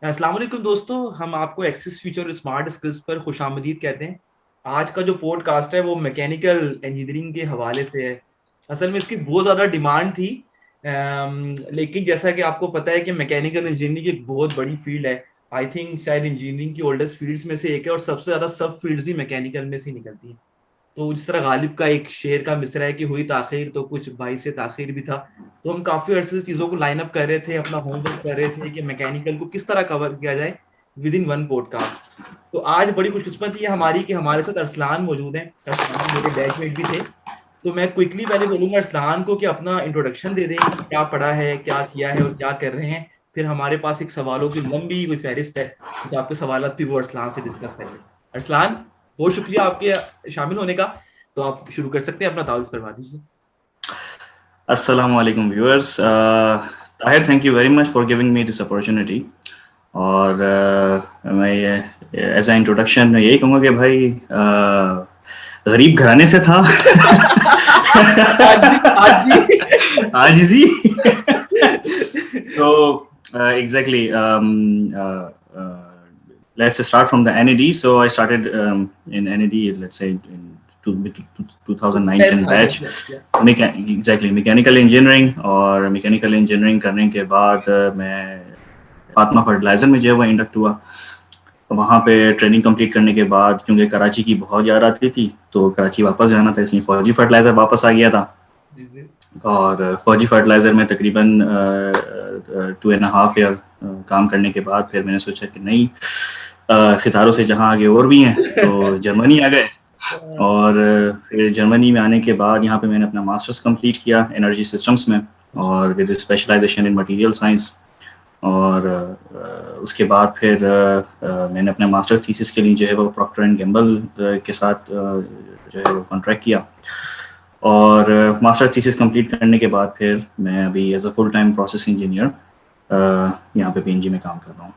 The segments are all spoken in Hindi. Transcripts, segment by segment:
अस्सलाम वालेकुम दोस्तों, हम आपको एक्सेस फीचर और स्मार्ट स्किल्स पर खुशामदीद कहते हैं। आज का जो पॉडकास्ट है वो मैकेनिकल इंजीनियरिंग के हवाले से है। असल में इसकी बहुत ज़्यादा डिमांड थी, लेकिन जैसा कि आपको पता है कि मैकेनिकल इंजीनियरिंग एक बहुत बड़ी फील्ड है। आई थिंक शायद इंजीनियरिंग की ओल्डेस्ट फील्ड्स में से एक है और सबसे ज़्यादा सब फील्ड्स भी मैकेनिकल में से निकलती हैं। तो जिस तरह गालिब का एक शेर का मिसरा है कि हुई ताखीर तो कुछ भाई से ताखीर भी था। तो हम काफ़ी अरसे से चीज़ों को लाइन अप कर रहे थे, अपना होमवर्क कर रहे थे कि मैकेनिकल को किस तरह कवर किया जाए विद इन वन पॉडकास्ट। तो आज बड़ी खुशकिस्मती है हमारी कि हमारे साथ अरसलान मौजूद हैं। अरसलान मेरे बैचमेट भी थे। तो मैं क्विकली पहले बोलूंगा अरसलान को कि अपना इंट्रोडक्शन दे दें कि क्या पढ़ा है, क्या किया है और क्या कर रहे हैं। फिर हमारे पास एक सवालों की लंबी कोई फहरिस्त है, तो आपके सवाल भी वो अरसलान से डिस्कस करेंगे। अरसलान, बहुत शुक्रिया आपके शामिल होने का। तो आप शुरू कर सकते हैं, अपना तारुफ करवा दीजिए। Assalamu alaikum viewers. Tahir, thank you very much for giving me this opportunity. और मैं एज ए इंट्रोडक्शन यही कहूँगा कि भाई गरीब घराने से था। आज ही तो exactly let's start from the NED. So I started in NED, let's say in 2009-10 batch, exactly mechanical engineering. और मैकेनिकल इंजीनियरिंग करने के बाद मैं फातिमा फर्टिलाइजर में जो है वो इंडक्ट हुआ। वहाँ पे ट्रेनिंग कंप्लीट करने के बाद क्योंकि कराची की बहुत ज़्यादा आती थी तो कराची वापस जाना था, इसलिए फौजी फर्टिलाइजर वापस आ गया था। और फौजी फर्टिलाइजर में तकरीबन 2.5 ईयर काम करने के बाद फिर मैंने सोचा कि नहीं, सितारों से जहाँ आगे और भी हैं, तो जर्मनी आ गए। और फिर जर्मनी में आने के बाद यहाँ पे मैंने अपना मास्टर्स कंप्लीट किया एनर्जी सिस्टम्स में और with specialization in material science. और उसके बाद फिर मैंने अपने मास्टर्स थीसिस के लिए जो है वो प्रॉक्टर एंड गैम्बल के साथ जो है वो कॉन्ट्रैक्ट किया। और मास्टर्स थीसिस कंप्लीट करने के बाद फिर मैं अभी as a full time process engineer यहाँ पे पीएनजी में काम कर रहा हूँ।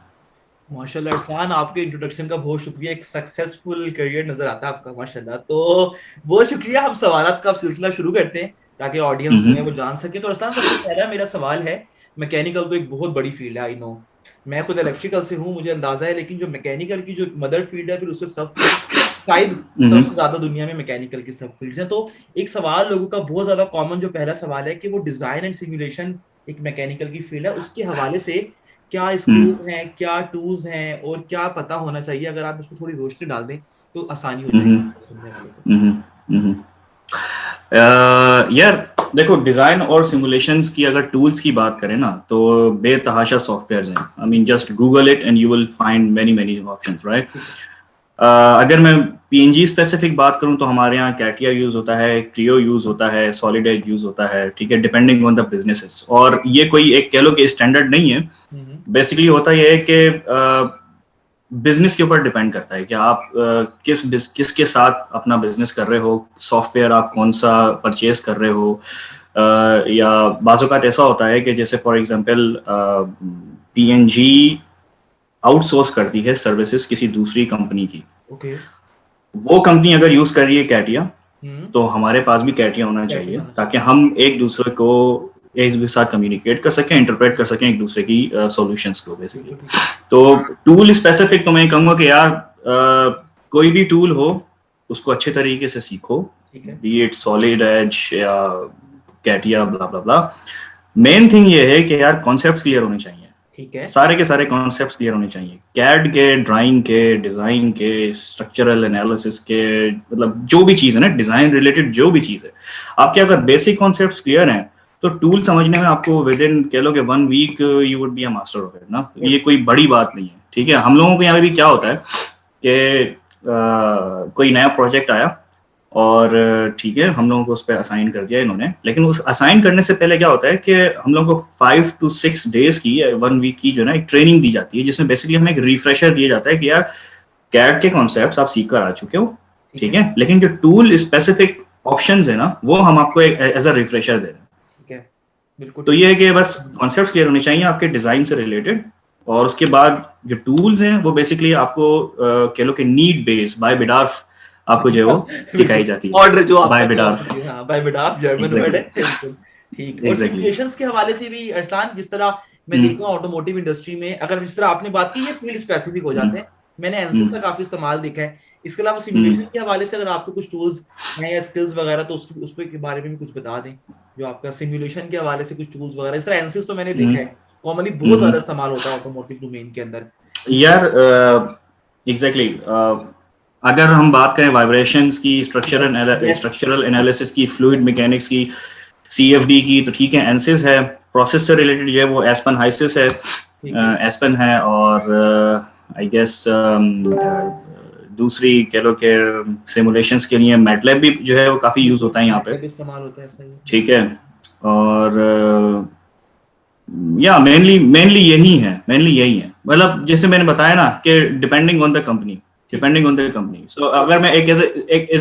माशाल्लाह अरसलान, आपके इंट्रोडक्शन का बहुत शुक्रिया। एक सक्सेसफुल करियर नजर आता है आपका, माशाल्लाह। तो बहुत शुक्रिया। हम सवालात का सिलसिला शुरू करते हैं ताकि ऑडियंस जो है वो जान सके। तो अरसलान, सबसे पहला मेरा सवाल है, मैकेनिकल तो एक बहुत बड़ी फील्ड है, आई नो। मैं खुद इलेक्ट्रिकल से हूँ, मुझे अंदाजा है। लेकिन जो मैकेनिकल की जो मदर फील्ड है, फिर उससे सब शायद सबसे ज्यादा दुनिया में मैकेनिकल की सब फील्ड्स हैं। तो एक सवाल लोगों का बहुत ज्यादा कॉमन जो पहला सवाल है कि वो डिजाइन एंड सिमुलेशन एक मैकेनिकल की फील्ड है, उसके हवाले से क्या स्कोप हैं, क्या टूल्स हैं और क्या पता होना चाहिए। अगर आप इसको थोड़ी रोशनी डाल दें तो आसानी हो जाएगी सुनने वाले को। यार देखो, डिजाइन और सिमुलेशंस की अगर टूल्स की बात करें ना तो बेतहाशा सॉफ्टवेयर्स हैं। I mean just Google it and you will find many many options, right. अगर मैं पीएनजी स्पेसिफिक बात करूं तो हमारे यहाँ कैटिया यूज होता है, क्रियो यूज होता है, सॉलिड एज यूज होता है, ठीक है, डिपेंडिंग ऑन द बिजनेसेस। और ये कोई एक कह लो कि स्टैंडर्ड नहीं है। बेसिकली होता यह है कि बिजनेस के ऊपर डिपेंड करता है कि आप किसके साथ अपना बिजनेस कर रहे हो, सॉफ्टवेयर आप कौन सा परचेज कर रहे हो। या बाज़ औक़ात ऐसा होता है कि जैसे फॉर एग्जांपल पीएनजी आउटसोर्स करती है सर्विसेज किसी दूसरी कंपनी की। वो कंपनी अगर यूज कर रही है कैटिया तो हमारे पास भी कैटिया होना चाहिए ताकि हम एक दूसरे के साथ कम्युनिकेट कर सकें, इंटरप्रेट कर सकें एक दूसरे की सॉल्यूशंस को बेसिकली। तो टूल स्पेसिफिक तो मैं कहूँगा कि यार कोई भी टूल हो उसको अच्छे तरीके से सीखो, बी इट सॉलिड एज या कैटिया ब्ला ब्ला ब्ला। मेन थिंग ये है कि यार कॉन्सेप्ट्स क्लियर होने चाहिए, ठीक है, सारे के सारे कॉन्सेप्ट्स क्लियर होने चाहिए, कैड के, ड्राइंग के, डिजाइन के, स्ट्रक्चरल एनालिसिस के, मतलब जो भी चीज है ना डिजाइन रिलेटेड, जो भी चीज है, आपके अगर बेसिक कॉन्सेप्ट्स क्लियर हैं तो टूल समझने में आपको विद इन कह लो कि 1 week you would be a master of it ना। ये कोई बड़ी बात नहीं है, ठीक है। हम लोगों को यहाँ भी क्या होता है कि कोई नया प्रोजेक्ट आया और ठीक है हम लोगों को उस पर असाइन कर दिया इन्होंने, लेकिन उस असाइन करने से पहले क्या होता है कि हम लोगों को 5 to 6 डेज की 1 वीक की जो है ना एक ट्रेनिंग दी जाती है, जिसमें बेसिकली हमें एक रिफ्रेशर दिया जाता है कि यार कैड के कॉन्सेप्ट्स आप सीख कर आ चुके हो, ठीक है, लेकिन जो टूल स्पेसिफिक ऑप्शंस है ना वो हम आपको एज अ रिफ्रेशर दे रहे हैं, ठीक है। बिल्कुल। तो ये है कि बस कॉन्सेप्ट्स क्लियर होने चाहिए आपके डिजाइन से रिलेटेड, और उसके बाद जो टूल्स हैं वो बेसिकली आपको कह लो कि नीड बेस बाय बिडार्फ आपको जो है वो सिखाई जाती है। ऑर्डर जो आपका बाय बिडार्फ जर्मन वर्ड है। ठीक। और एग्जैक्टली। सिमुलेशंस के हवाले से भी अरसलान, जिस तरह मैं देखता हूँ ऑटोमोटिव इंडस्ट्री में, अगर जिस तरह आपने बात की, ये फील्ड स्पेसिफिक हो जाते हैं, मैंने एनसिस का काफी इस्तेमाल देखा है। इसके अलावा सिमुलेशन के हवाले से अगर आपको कुछ टूल्स हैं या स्किल्स वगैरह, तो उस के बारे में भी कुछ बता दें, जो आपका सिमुलेशन के हवाले से कुछ टूल्स वगैरह। इस तरह एनसिस तो मैंने देखा है कॉमनली बहुत ज्यादा इस्तेमाल होता है ऑटोमोटिव डोमेन के अंदर। यार एग्जैक्टली अगर हम बात करें वाइब्रेशंस की, स्ट्रक्चरल एनालिसिस की, फ्लूइड मैकेनिक्स की, सीएफडी की, तो ठीक है एनसिस है। प्रोसेस से रिलेटेड जो है वो एस्पन हाइसिस है, एस्पन है, और आई गेस दूसरी कह लो कि सिमुलेशंस के लिए मैटलैब भी जो है वो काफी यूज होता है यहाँ पे, इस्तेमाल होता है, सही। ठीक है। और या मेनली यही है, मतलब जैसे मैंने बताया ना कि डिपेंडिंग ऑन द कंपनी। सो अगर मैं एक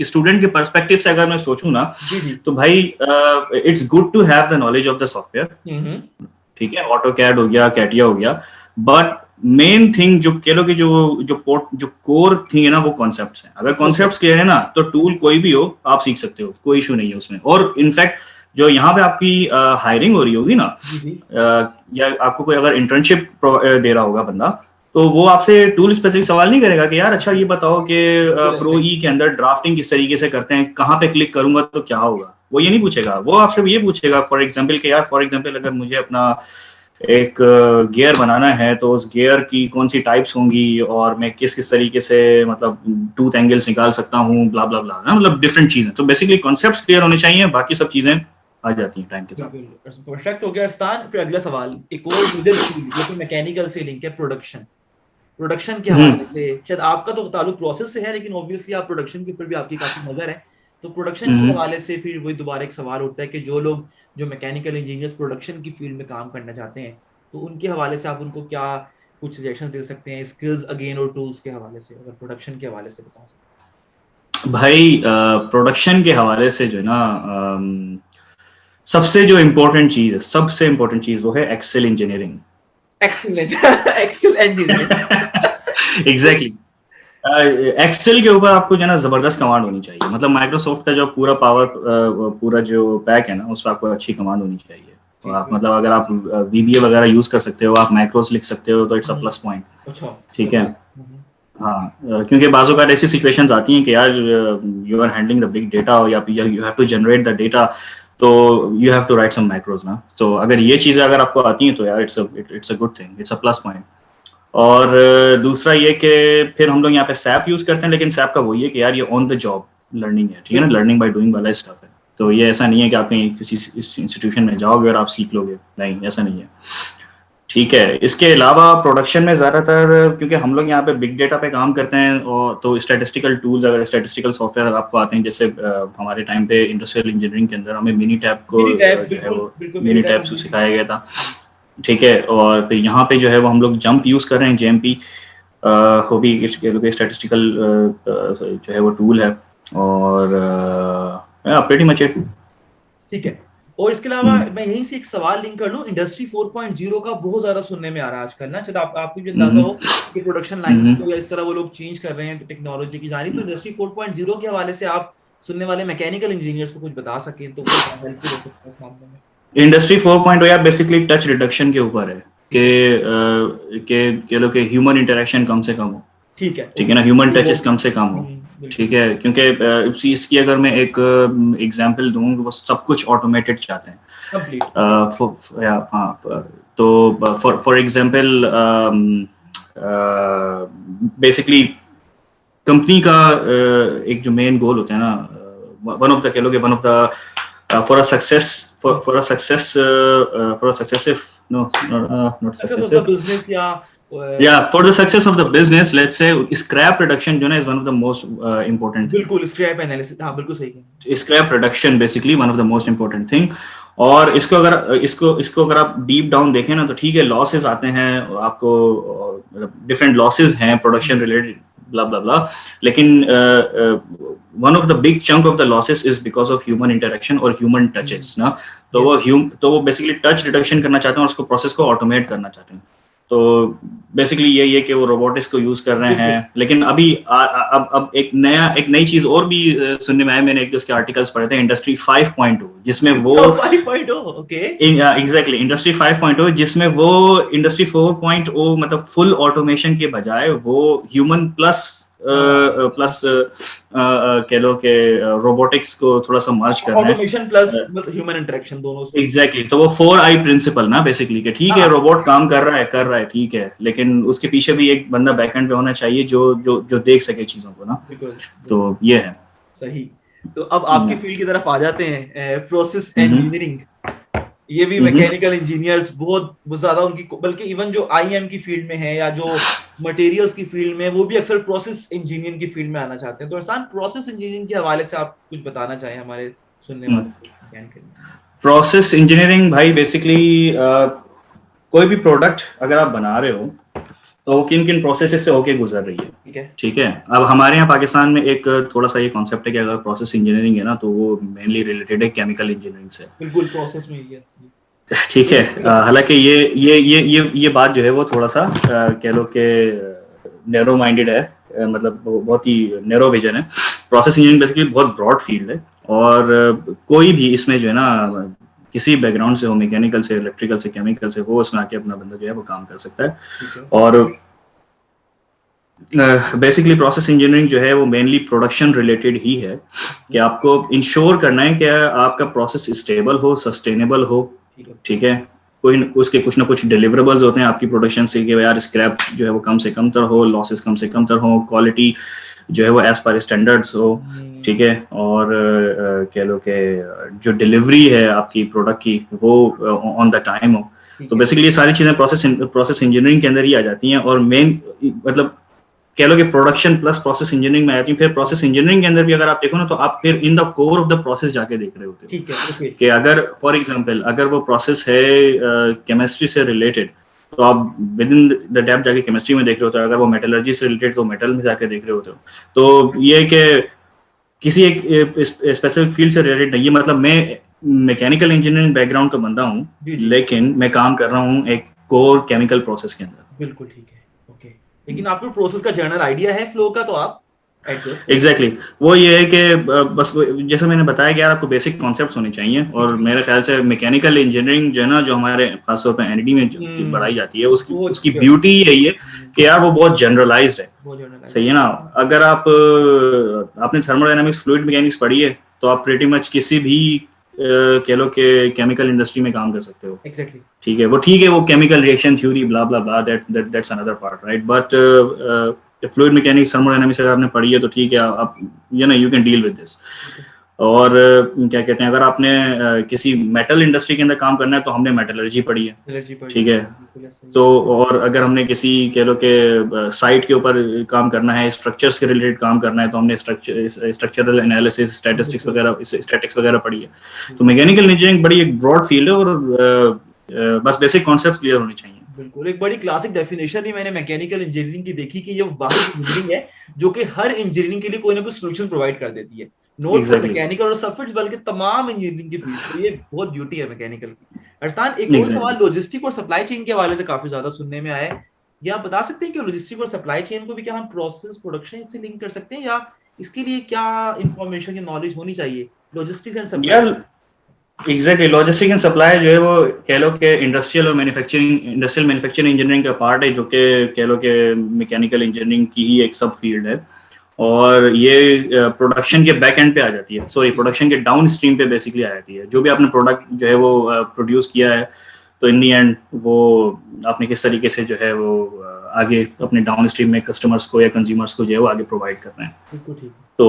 स्टूडेंट के पर्सपेक्टिव से अगर मैं सोचूं ना, तो भाई it's good to have the knowledge of the software, ठीक है, ऑटोकैड हो गया, कैटिया हो गया, बट मेन थिंग जो कह लो कि जो कोर थिंग है ना, वो कॉन्सेप्ट्स हैं। अगर कॉन्सेप्ट्स क्लियर है ना, तो टूल कोई भी हो आप सीख सकते हो, कोई इशू नहीं है उसमें। और इनफैक्ट जो यहाँ पे आपकी हायरिंग हो रही होगी ना, या आपको कोई अगर इंटर्नशिप दे रहा होगा बंदा, तो वो आपसे टूल स्पेसिफिक सवाल नहीं करेगा कि यार अच्छा ये बताओ कि प्रो ई के अंदर ड्राफ्टिंग किस तरीके से करते हैं, कहाँ पे क्लिक करूंगा तो क्या होगा, वो ये नहीं पूछेगा। वो आपसे ये पूछेगा फॉर एग्जाम्पल अगर मुझे अपना एक गियर बनाना है, तो उस गियर की कौन सी टाइप्स होंगी, और मैं किस तरीके से मतलब टूथ एंगल्स निकाल सकता हूँ, ब्ला ब्ला ब्ला, मतलब डिफरेंट चीजें। तो बेसिकली कॉन्सेप्ट्स क्लियर होने चाहिए, बाकी सब चीजें आ जाती हैं टाइम के साथ। परफेक्ट हो गया अरसलान। फिर अगला सवाल, एक और मिडिल फील्ड जो कि मैकेनिकल से लिंक है, प्रोडक्शन के हवाले से। शायद आपका तो ताल्लुक प्रोसेस से है, लेकिन ऑब्वियसली आप प्रोडक्शन के ऊपर भी आपकी काफी नजर है। तो प्रोडक्शन के हवाले से फिर वही दोबारा एक सवाल उठता है कि जो मैकेनिकल इंजीनियर्स प्रोडक्शन की फील्ड में काम करना चाहते हैं, तो उनके हवाले से आप उनको क्या कुछ सजेशन दे सकते हैं, स्किल्स अगेन और टूल्स के हवाले से, अगर प्रोडक्शन के हवाले से बता सकते। भाई प्रोडक्शन के हवाले से जो है ना, सबसे इम्पोर्टेंट चीज वो है excel engineering. Excel engineering exactly. Excel के ऊपर आपको जो है ना जबरदस्त कमांड होनी चाहिए। मतलब माइक्रोसॉफ्ट का जो पूरा जो पैक है ना, उस पर आपको अच्छी कमांड होनी चाहिए। और आप मतलब अगर आप VBA वगैरह यूज कर सकते हो, आप मैक्रोस लिख सकते हो, तो इट्स अ प्लस पॉइंट, ठीक है। हाँ, क्योंकि बाजू का ऐसी सिचुएशंस आती हैं कि यार you are handling the big data, या you have to generate the data, तो you have to write some macros ना। तो अगर ये चीजें अगर आपको आती हैं, तो यार it's a good thing, it's a plus point. और दूसरा ये कि फिर हम लोग यहाँ पे सैप यूज करते हैं, लेकिन सैप का वो ये कि यार ये ऑन द जॉब लर्निंग है, ठीक है ना, लर्निंग बाय डूइंग वाला स्टफ है। तो ये ऐसा नहीं है कि आप कहीं किसी इंस्टीट्यूशन में जाओगे और आप सीख लोगे, नहीं, ऐसा नहीं है, ठीक है। इसके अलावा प्रोडक्शन में ज्यादातर, क्योंकि हम लोग यहाँ पे बिग डेटा पे काम करते हैं, और तो स्टैटिस्टिकल टूल्स, अगर स्टैटिस्टिकल सॉफ्टवेयर आपको आते हैं, जैसे हमारे टाइम पे इंडस्ट्रियल इंजीनियरिंग के अंदर हमें मिनीटैब को जो है वो मिनीटैब सिखाया गया था, ठीक है। और फिर यहाँ पे जो है वो हम लोग जंप यूज कर रहे हैं, JMP, वो भी स्टैटिस्टिकल जो है वो टूल है। और प्रीटी मच इट, ठीक है। और इसके अलावा मैं यहीं से एक सवाल लिंक कर लूं, इंडस्ट्री 4.0 का बहुत ज्यादा सुनने में आ रहा है आजकल ना। शायद आपको भी अंदाजा हो कि प्रोडक्शन लाइन को या इस तरह वो लोग चेंज कर रहे हैं टेक्नोलॉजी की जानिब। तो इंडस्ट्री 4.0 के हवाले से आप सुनने वाले मैकेनिकल इंजीनियर्स को कुछ बता सकें तो हेल्पफुल हो सकता है इस मामले में। इंडस्ट्री 4.0 यार बेसिकली टच रिडक्शन के ऊपर है कि लोग ह्यूमन इंटरेक्शन कम से कम हो, ठीक है ना, ह्यूमन टचेस कम से कम हो, ठीक है। क्योंकि इसकी अगर मैं एक एग्जांपल दूं, वो सब कुछ ऑटोमेटेड चाहते हैं। हाँ, तो फॉर एग्जांपल बेसिकली कंपनी का एक जो मेन गोल होता है ना, one of the for a success of the business, let's say scrap reduction जो है is one of the most important, बिल्कुल scrap analysis, हाँ बिल्कुल सही है, scrap reduction basically one of the most important thing। और इसको अगर आप डीप डाउन देखें ना, तो ठीक है, लॉसेस आते हैं आपको, डिफरेंट लॉसेस हैं production related, blah blah blah, लेकिन one of the big chunk of the losses is because of human interaction और human touches ना। तो वो बेसिकली टच रिडक्शन करना चाहते हैं और उसको प्रोसेस को ऑटोमेट करना चाहते हैं, तो बेसिकली यही है कि वो रोबोटिक्स को यूज कर रहे हैं, लेकिन अभी अब एक नई चीज और भी सुनने में आया। मैंने एक उसके आर्टिकल्स पढ़े थे, इंडस्ट्री 5.0, जिसमें वो 5.0 ओके एग्जैक्टली इंडस्ट्री 5.0, जिसमें वो इंडस्ट्री 4.0 मतलब फुल ऑटोमेशन के बजाय वो ह्यूमन प्लस प्लस कह लो कि रोबोटिक्स को थोड़ा सा मर्ज कर रहे हैं, ऑटोमेशन प्लस ह्यूमन इंटरेक्शन दोनों उसमें। एग्जैक्टली तो वो 4I प्रिंसिपल ना बेसिकली, कि ठीक है रोबोट काम कर रहा है ठीक है, लेकिन उसके पीछे भी एक बंदा बैकएंड पे होना चाहिए जो जो जो देख सके चीजों को ना। तो ये है सही। तो अब आपकी फील्ड की तरफ आ जाते हैं, प्रोसेस इंजीनियरिंग। ये भी मैकेनिकल इंजीनियर्स बहुत ज्यादा उनकी, बल्कि इवन जो IM की फील्ड में है या जो मटेरियल्स की फील्ड में, वो भी अक्सर प्रोसेस इंजीनियरिंग की फील्ड में आना चाहते हैं। तो अरसान, प्रोसेस इंजीनियरिंग के हवाले से आप कुछ बताना चाहें हमारे सुनने वाले को? प्रोसेस इंजीनियरिंग भाई बेसिकली कोई भी प्रोडक्ट अगर आप बना रहे हो तो वो किन किन प्रोसेसेस से होके गुजर रही है, ठीक है। अब हमारे यहाँ पाकिस्तान में एक थोड़ा सा ये कॉन्सेप्ट है कि अगर प्रोसेस इंजीनियरिंग है ना तो वो मेनली रिलेटेड है केमिकल इंजीनियरिंग से। बिल्कुल प्रोसेस में ही है, ठीक है। हालांकि ये बात जो है वो थोड़ा सा कह लो कि नैरो माइंडेड है, मतलब बहुत ही नैरो विजन है। प्रोसेस इंजीनियरिंग बेसिकली बहुत ब्रॉड फील्ड है, और कोई भी इसमें जो है ना किसी बैकग्राउंड से हो, मैकेनिकल से, इलेक्ट्रिकल से, केमिकल से, वो उसमें आके अपना बंदा जो है वो काम कर सकता है। और बेसिकली प्रोसेस इंजीनियरिंग जो है वो मेनली प्रोडक्शन रिलेटेड ही है, कि आपको इंश्योर करना है कि आपका प्रोसेस स्टेबल हो, सस्टेनेबल हो, ठीक है। कोई उसके कुछ ना कुछ डिलीवरेबल्स होते हैं आपकी प्रोडक्शन से, कि यार स्क्रैप जो है वो कम से कम तर हो, लॉसेस कम से कम तर हो, क्वालिटी जो है वो एज पर स्टैंडर्ड्स हो, ठीक है। और कह लो कि जो डिलीवरी है आपकी प्रोडक्ट की वो ऑन द टाइम हो। तो बेसिकली ये सारी चीजें प्रोसेस इंजीनियरिंग के अंदर ही आ जाती हैं, और मेन मतलब कह लो कि प्रोडक्शन प्लस प्रोसेस इंजीनियरिंग में आती है। फिर प्रोसेस इंजीनियरिंग के अंदर भी अगर आप देखो ना तो आप फिर in the core of the process जाके देख रहे होते हो, कि अगर फॉर एग्जांपल अगर वो प्रोसेस है केमिस्ट्री से रिलेटेड, तो आप विद इन द डेप्थ जाके केमिस्ट्री में देख रहे होते हो। अगर वो मेटलर्जी से रिलेटेड तो मेटल में जाके देख रहे होते हो। तो ये कि किसी एक स्पेसिफिक फील्ड से रिलेटेड नहीं है। मतलब मैं मैकेनिकल इंजीनियरिंग बैकग्राउंड का बंदा हूँ, लेकिन मैं काम कर रहा हूँ एक कोर केमिकल प्रोसेस के अंदर। बिल्कुल ठीक है, ओके। लेकिन आपको प्रोसेस का जनरल आइडिया है फ्लो का, तो आप एग्जैक्टली वो ये है कि बस जैसे मैंने बताया कि यार आपको बेसिक कॉन्सेप्ट्स होने चाहिए। और मेरे ख्याल से मैकेनिकल इंजीनियरिंग जो है ना, जो हमारे खासतौर पर एनडी में बढ़ाई जाती है, उसकी ब्यूटी यही है कि यार वो बहुत जनरलाइज्ड है, सही है ना। अगर आपने थर्मोडायनामिक्स, फ्लूइड मैकेनिक्स पढ़ी है तो आप प्रीटी मच किसी भी कह लो कि केमिकल इंडस्ट्री में काम कर सकते हो, एग्जैक्टली ठीक है। वो ठीक है, वो chemical reaction theory blah blah blah, that's another part, right. But fluid mechanics, thermodynamics अगर आपने पढ़ी है तो ठीक है, आप you can deal with this. और क्या कहते हैं, अगर आपने किसी मेटल इंडस्ट्री के अंदर काम करना है तो हमने मेटलर्जी पढ़ी है, ठीक है। तो और अगर हमने किसी कह लो कि साइट के ऊपर काम करना है, स्ट्रक्चर्स के रिलेटेड काम करना है, तो हमने स्ट्रक्चरल एनालिसिस, स्टैटिस्टिक्स वगैरह पढ़ी है। तो मैकेनिकल इंजीनियरिंग बड़ी एक ब्रॉड फील्ड है, और बस बेसिक कॉन्सेप्ट क्लियर होने चाहिए। बिल्कुल, एक बड़ी क्लासिक डेफिनेशन ही मैंने मैकेनिकल इंजीनियरिंग की देखी कि ये वाहिद इंजीनियरिंग है जो कि हर इंजीनियरिंग के लिए कोई ना कोई सॉल्यूशन प्रोवाइड कर देती है, नॉट फॉर मैकेनिकल और सब्जेक्ट्स बल्कि तमाम इंजीनियरिंग की फील्ड। तो ये बहुत ब्यूटी है मैकेनिकल की। अरसान, एक और सवाल लॉजिस्टिक और सप्लाई चेन के हवाले से काफी ज्यादा सुनने में आया है। ये आप बता सकते हैं कि लॉजिस्टिक और सप्लाई चेन को भी क्या हम प्रोसेस प्रोडक्शन से लिंक कर सकते हैं, या इसके लिए क्या इंफॉर्मेशन या नॉलेज होनी चाहिए logistics and supply? Exactly logistic and supply जो है वो कह लो कि इंडस्ट्रियल मैन्युफैक्चरिंग इंजीनियरिंग का पार्ट है, जो कि कह लो कि मैकेनिकल इंजीनियरिंग की ही एक सब फील्ड है। और ये प्रोडक्शन के बैक एंड पे आ जाती है, सॉरी प्रोडक्शन के डाउन स्ट्रीम पे बेसिकली आ जाती है। जो भी आपने प्रोडक्ट जो है वो प्रोड्यूस किया है, तो इन दी एंड वो आपने किस तरीके से जो है वो आगे अपने डाउन स्ट्रीम में कस्टमर्स को या कंज्यूमर्स को जो है वो आगे प्रोवाइड कर रहे हैं। तो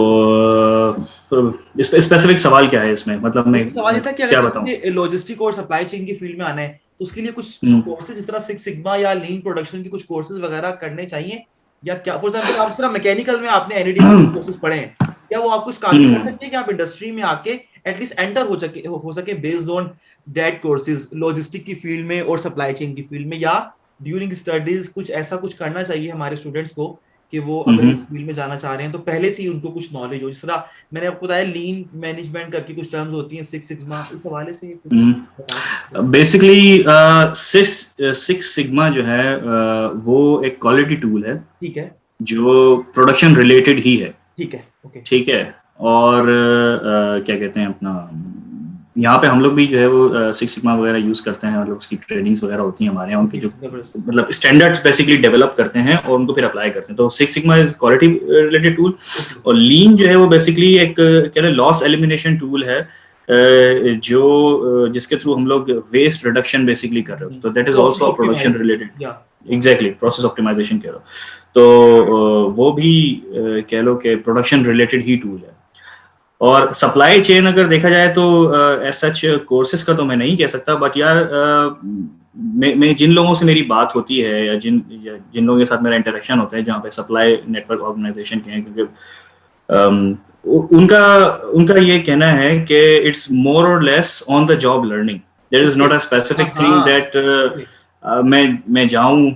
स्पेसिफिक सवाल क्या है इसमें, मतलब मैं सवाल ये था कि क्या बताऊं, लॉजिस्टिक और सप्लाई चेन की फील्ड में आना है तो उसके लिए कुछ कोर्सेज जिस तरह सिक्स सिग्मा या लीन प्रोडक्शन के कुछ कोर्सेज वगैरह करने चाहिए, या क्या फॉर एग्जांपल आप तरह मैकेनिकल में आपने एनईडी कोर्सेज पढ़े हैं, क्या वो आपको इस काबिल कर सकते हैं कि आप इंडस्ट्री में आके एटलीस्ट एंटर हो सके based on that courses logistic की फील्ड में और सप्लाई चेन की फील्ड में, या ड्यूरिंग स्टडीज कुछ ऐसा कुछ करना चाहिए हमारे स्टूडेंट्स को कि वो अगर इस फील्ड में जाना चाह रहे हैं तो पहले से ही उनको कुछ नॉलेज हो। जिस तरह मैंने आपको बताया लीन मैनेजमेंट करके कुछ टर्म्स होती हैं, सिक्स सिग्मा, इस हवाले से कुछ बता सकते हैं? बेसिकली सिक्स सिग्मा जो है वो एक क्वालिटी टूल है, ठीक है, जो प्रोडक्शन रिलेटेड ही है। ठीक है, ओके, ठीक है। और क्या कहते हैं अपना, यहाँ पे हम लोग भी जो है वो सिक्स सिग्मा वगैरह यूज करते हैं, मतलब उसकी ट्रेनिंग्स वगैरह होती हैं हमारे यहाँ, उनके जो मतलब स्टैंडर्ड्स बेसिकली डेवलप करते हैं और उनको फिर अप्लाई करते हैं। तो six sigma is quality related tool, और लीन जो है वो बेसिकली एक क्या है लॉस एलिमिनेशन टूल है, जो जिसके थ्रू हम लोग वेस्ट रिडक्शन बेसिकली कर रहे हो। तो that is also production related, exactly process optimization कह रहे हो। तो वो भी कह लो कि प्रोडक्शन रिलेटेड ही टूल है। और सप्लाई चेन अगर देखा जाए तो एज सच कोर्सेज का तो मैं नहीं कह सकता, बट यार मैं जिन लोगों से मेरी बात होती है या जिन लोगों के साथ मेरा इंटरेक्शन होता है जहाँ पे सप्लाई नेटवर्क ऑर्गेनाइजेशन के हैं, क्योंकि उनका ये कहना है कि it's more or less on the job learning. There is not a specific thing that मैं जाऊं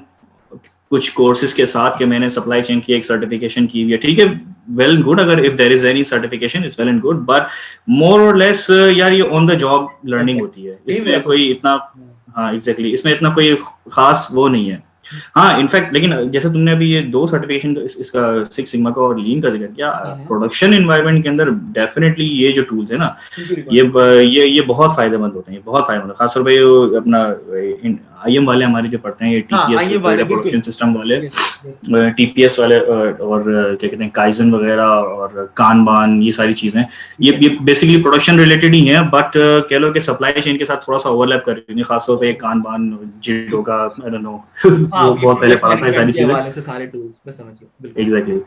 कुछ कोर्सेज के साथ कि मैंने सप्लाई चेन की एक सर्टिफिकेशन की हुई है, ठीक है, वेल एंड गुड, अगर if there is any certification is well and good, but more or less यार ये ऑन द जॉब लर्निंग होती है। इसमें कोई इतना, हाँ एग्जैक्टली, इसमें इतना कोई खास वो नहीं है। हाँ इनफैक्ट, लेकिन जैसे तुमने अभी ये दो सर्टिफिकेशन इसका सिक्स सिग्मा का और लीन का जिक्र किया, प्रोडक्शन एनवायरनमेंट के अंदर डेफिनेटली ये जो टूल्स है ना, ये बहुत फायदेमंद होते हैं, बहुत फायदेमंद, खासतौर पे अपना आईएम वाले हमारे जो पढ़ते हैं, ये टीपीएस प्रोडक्शन सिस्टम वाले, टीपीएस वाले, और क्या कहते हैं काइजन वगैरह और कानबान, ये सारी चीजें ये बेसिकली प्रोडक्शन रिलेटेड ही हैं, बट कह लो कि सप्लाई चेन के साथ थोड़ा सा ओवरलैप कर रही है, खासतौर पे कानबान, जिडो का, आई डोंट नो, वो बहुत पहले पढ़ा था सारी चीजें, सारे टूल्स मैं समझ गया एग्जैक्टली।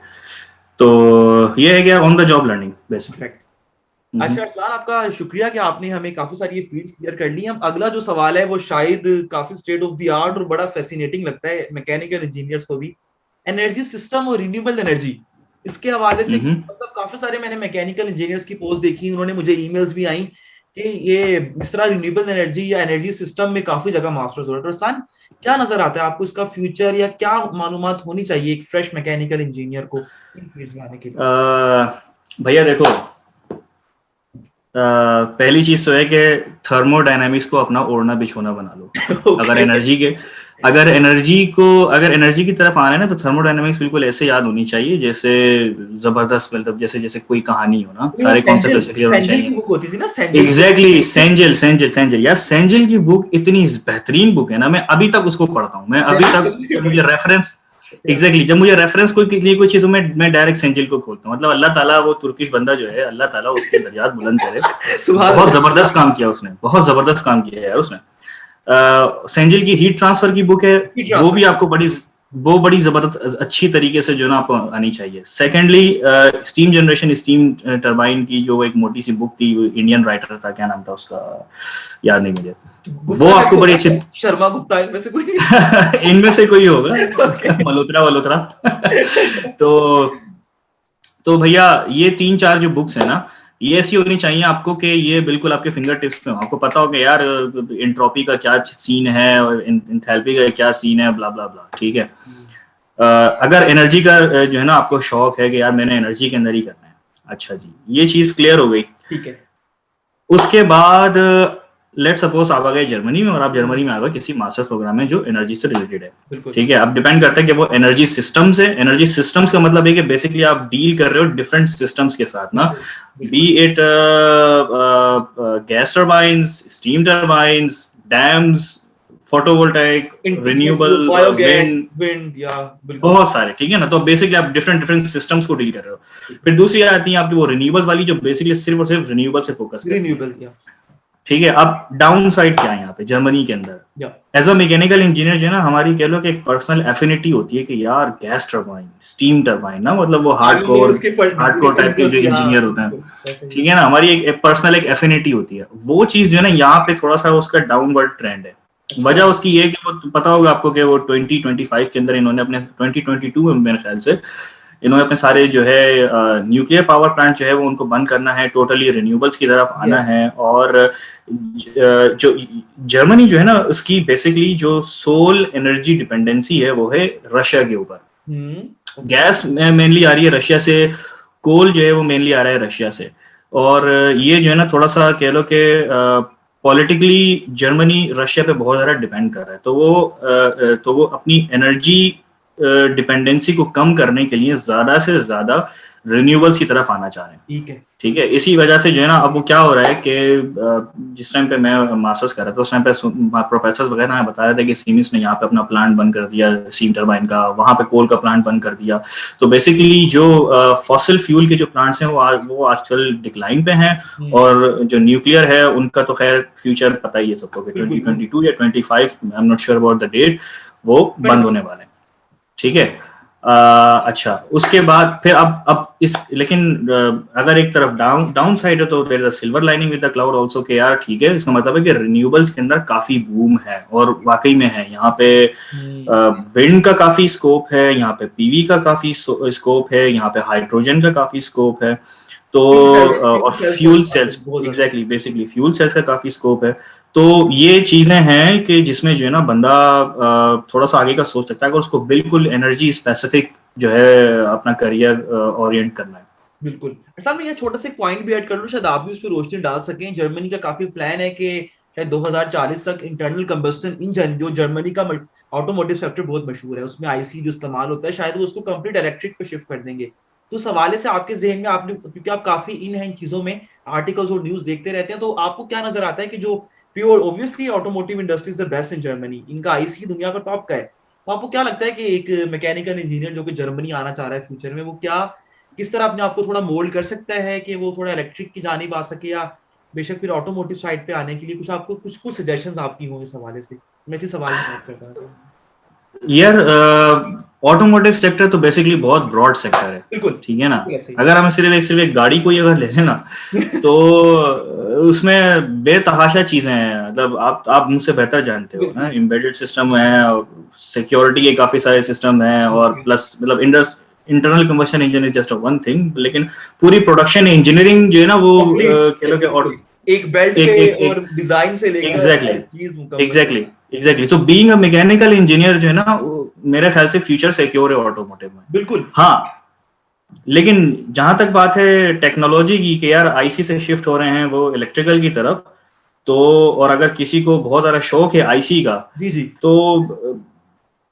तो ये है क्या on the job learning basically. अच्छा अरसलान, आपका शुक्रिया कि आपने हमें काफी सारी ये फील्ड्स क्लियर कर ली। हम अगला जो सवाल है वो शायद काफी स्टेट ऑफ द आर्ट और बड़ा फैसिनेटिंग लगता है मैकेनिकल इंजीनियर्स को भी, एनर्जी सिस्टम और रिन्यूएबल एनर्जी, इसके हवाले से मतलब काफी सारे मैंने मैकेनिकल इंजीनियर्स की पोस्ट देखी, उन्होंने मुझे ईमेल्स भी आई कि ये इस तरह रिन्यूएबल एनर्जी या एनर्जी सिस्टम में काफी जगह मास्टर्स हो रहा है। अरसलान, क्या नजर आता है आपको इसका फ्यूचर, या क्या मालूमात होनी चाहिए एक फ्रेश मैकेनिकल इंजीनियर को इन फील्ड्स में आने के लिए? भैया देखो, पहली चीज तो है कि थर्मोडायनामिक्स को अपना ओढ़ना बिछोना बना लो। अगर एनर्जी की तरफ आना है ना, तो थर्मोडायनामिक्स बिल्कुल ऐसे याद होनी चाहिए जैसे जबरदस्त, मतलब जैसे कोई कहानी हो ना, सारे कॉन्सेप्ट ऐसे क्लियर होने चाहिए। एग्जैक्टली, सेंजिल यार, सेंजिल की बुक इतनी बेहतरीन बुक है ना, मैं अभी तक उसको पढ़ता हूँ। मैं अभी तक मुझे रेफरेंस, एग्जैक्टली जब मुझे रेफरेंस कोई चीज मैं डायरेक्ट सेंजिल को खोलता हूँ। मतलब अल्लाह ताला, वो तुर्किश बंदा जो है, अल्लाह ताला उसके दर्जात बुलंद करे, बहुत जबरदस्त काम किया उसने, बहुत जबरदस्त काम किया यार उसने। सेंजिल की हीट ट्रांसफर की बुक है, वो भी आपको बड़ी जबरदस्त अच्छी तरीके से जो ना आपको आनी चाहिए। Secondly steam generation, steam turbine की जो एक मोटी सी बुक थी, इंडियन राइटर था, क्या नाम था उसका याद नहीं मुझे, वो आपको बड़ी अच्छी, शर्मा गुप्ता इनमें से कोई इनमें से कोई होगा, मल्होत्रा तो भैया ये 3-4 जो बुक्स है ना, ये ऐसी होनी चाहिए आपको कि ये बिल्कुल आपके फिंगर टिप्स पे हो, आपको पता हो कि यार एंट्रोपी का क्या सीन है और एंथैल्पी का क्या सीन है, ब्ला ब्ला ब्ला, ठीक है। अगर एनर्जी का जो है ना आपको शौक है कि यार मैंने एनर्जी के अंदर ही करना है, अच्छा जी, ये चीज क्लियर हो गई, ठीक है। उसके बाद लेट सपोज आप आ गए जर्मनी में, और आप जर्मनी में आ गए किसी मास्टर प्रोग्राम में जो एनर्जी से रिलेटेड है, ठीक है। अब डिपेंड करता है कि वो एनर्जी सिस्टम्स है। एनर्जी सिस्टम्स का मतलब है कि बेसिकली आप डील कर रहे हो डिफरेंट सिस्टम्स के साथ ना, B it gas turbines, steam turbines, dams, photovoltaic, renewable, wind, या बहुत सारे, ठीक है ना। तो बेसिकली आप डिफरेंट सिस्टम्स को डील कर रहे हो। फिर दूसरी आती है आपकी वो रिन्यूएबल्स वाली, जो बेसिकली सिर्फ और सिर्फ रिन्यूएबल से फोकस करती है, ठीक है। अब डाउन साइड क्या है यहाँ पे जर्मनी के अंदर, एज अ मैकेनिकल इंजीनियर जो है ना, हमारी कह लो कि एक पर्सनल एफिनिटी होती है कि यार गैस टरबाइन, स्टीम टर्बाइन ना, मतलब वो हार्डकोर टाइप के जो इंजीनियर होते हैं, ठीक है ना, हमारी एक पर्सनल एक एफिनिटी होती है। वो चीज जो है ना यहाँ पे थोड़ा सा उसका डाउनवर्ड ट्रेंड है। वजह उसकी ये कि वो पता होगा आपको कि वो 2025 के अंदर इन्होंने अपने 2022 में मेरे ख्याल से इन्होंने अपने सारे जो है न्यूक्लियर पावर प्लांट जो है वो उनको बंद करना है, टोटली रिन्यूएबल्स की तरफ आना है। और जो जर्मनी जो है ना, उसकी बेसिकली जो सोल एनर्जी डिपेंडेंसी है वो है रशिया के ऊपर। गैस मेनली आ रही है रशिया से, कोल जो है वो मेनली आ रहा है रशिया से। और ये जो है ना थोड़ा सा कह लो कि पॉलिटिकली जर्मनी रशिया पे बहुत ज़्यादा डिपेंड कर रहा है, तो वो अपनी एनर्जी डिपेंडेंसी को कम करने के लिए ज़्यादा से ज़्यादा रिन्यूएबल्स की तरफ आना चाह रहे हैं। ठीक है। ठीक है, इसी वजह से जो है ना अब वो क्या हो रहा है कि जिस टाइम पे मैं मास्टर्स कर रहा था उस टाइम पे प्रोफेसर वगैरह ने बता रहे थे कि सीमिस ने यहाँ पे अपना प्लांट बंद कर दिया स्टीम टरबाइन का, वहां पे कोल का प्लांट बंद कर दिया। तो बेसिकली जो फॉसिल फ्यूल के जो प्लांट्स हैं वो आजकल डिक्लाइन पे हैं, और जो न्यूक्लियर है उनका तो खैर फ्यूचर पता ही है सबको कि 2022 या 25, I am not sure about the date, वो बंद होने वाले हैं। ठीक है। अच्छा, उसके बाद फिर अब इस लेकिन अगर एक तरफ डाउन साइड है तो there is a silver lining with the cloud also के यार ठीक है, इसका मतलब है कि रिन्यूएबल्स के अंदर काफी बूम है, और वाकई में है। यहाँ पे विंड का काफी स्कोप है, यहाँ पे पीवी का काफी स्कोप है, यहाँ पे हाइड्रोजन का काफी स्कोप है, तो और fuel cells, exactly basically fuel cells का काफी स्कोप है। तो ये चीजें हैं कि जिसमें जो है ना बंदा थोड़ा सा आगे का सोच सकता है अगर उसको बिल्कुल एनर्जी स्पेसिफिक जो है अपना करियर ओरिएंट करना है। बिल्कुल। असल में ये छोटा सा पॉइंट भी ऐड कर लूं, शायद आप भी उस पर रोशनी डाल सकें। जर्मनी का काफी प्लान है कि शायद 2040 तक इंटरनल कंबस्टन इंजन, जो जर्मनी का ऑटोमोटिव सेक्टर बहुत मशहूर है, उसमें आईसी जो इस्तेमाल होता है, शायद वो उसको कंप्लीट इलेक्ट्रिक पे शिफ्ट कर देंगे। तो उस हवाले से आपके जहन में, आपने, क्योंकि आप काफी इन है इन चीजों में, आर्टिकल्स और न्यूज देखते रहते हैं, तो आपको क्या नजर आता है कि जो pure, obviously automotive industry is the best in Germany, इनका आईसी दुनिया का टॉप का है, तो आपको क्या लगता है कि एक मैकेनिकल इंजीनियर जो कि जर्मनी आना चाह रहा है फ्यूचर में, वो क्या किस तरह अपने आप को थोड़ा मोल्ड कर सकता है कि वो थोड़ा इलेक्ट्रिक की जानिब आ सके, या बेशक फिर ऑटोमोटिव साइड पे आने के लिए कुछ आपको कुछ सजेशंस आपकी हो इस हवाले से? मैं इसी सवाल में बात करता था यार। ऑटोमोटिव सेक्टर तो बेसिकली बहुत ब्रॉड सेक्टर है, बिल्कुल, ठीक है ना। अगर हम सिर्फ एक गाड़ी को ही अगर ले लें ना तो उसमें बेतहाशा चीजें हैं, मतलब आप मुझसे बेहतर जानते हो ना, एम्बेडेड सिस्टम है, सिक्योरिटी के काफी सारे सिस्टम हैं, और प्लस मतलब internal combustion engine is just one thing, लेकिन पूरी प्रोडक्शन इंजीनियरिंग जो है ना वो कह लो कि एक बेल्ट पे और डिजाइन से लेकर हर चीज मुकम्मल। Exactly so being a mechanical engineer जो है ना मेरे ख्याल से फ्यूचर सिक्योर है ऑटोमोटिव में। बिल्कुल। हाँ, लेकिन जहां तक बात है टेक्नोलॉजी की कि यार आईसी से शिफ्ट हो रहे हैं वो इलेक्ट्रिकल की तरफ, तो और अगर किसी को बहुत ज्यादा शौक है आईसी का, जी तो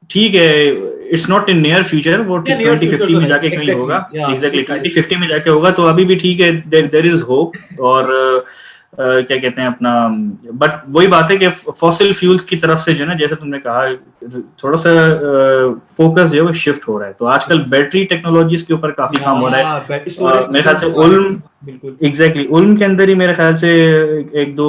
ठीक है, it's not in near future, वो 2050 में जाके कहीं होगा। एग्जैक्टली 2050 में जाके होगा, तो अभी भी ठीक है, देयर इज होप। और क्या कहते हैं अपना, बट वही बात है कि फॉसिल फ्यूल की तरफ से जो है ना, जैसे तुमने कहा, थोड़ा सा फोकस जो है वो शिफ्ट हो रहा है। तो आजकल बैटरी टेक्नोलॉजीज के ऊपर काफी काम हो रहा है। मेरे ख्याल से उल्म, एग्जैक्टली उल्म के अंदर ही मेरे ख्याल से एक दो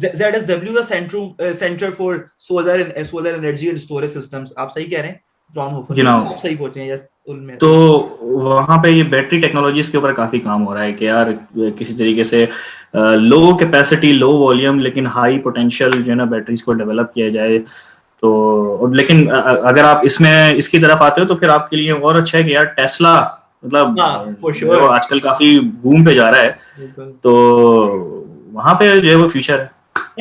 ZSW centre for solar energy and storage systems, आप सही कह रहे हैं, आप सही पहुंचे हैं। यस, उनमें तो वहां पे ये बैटरी टेक्नोलॉजीज के ऊपर काफी काम हो रहा है कि यार किसी तरीके से लो कैपेसिटी लो वॉल्यूम लेकिन हाई पोटेंशियल जो है ना बैटरीज को डेवलप किया जाए। तो लेकिन अगर आप इसमें इसकी तरफ आते हो तो फिर आपके लिए और अच्छा है कि यार टेस्ला, मतलब वो आजकल काफी बूम पे जा रहा है, तो वहां पे जो है वो फ्यूचर है।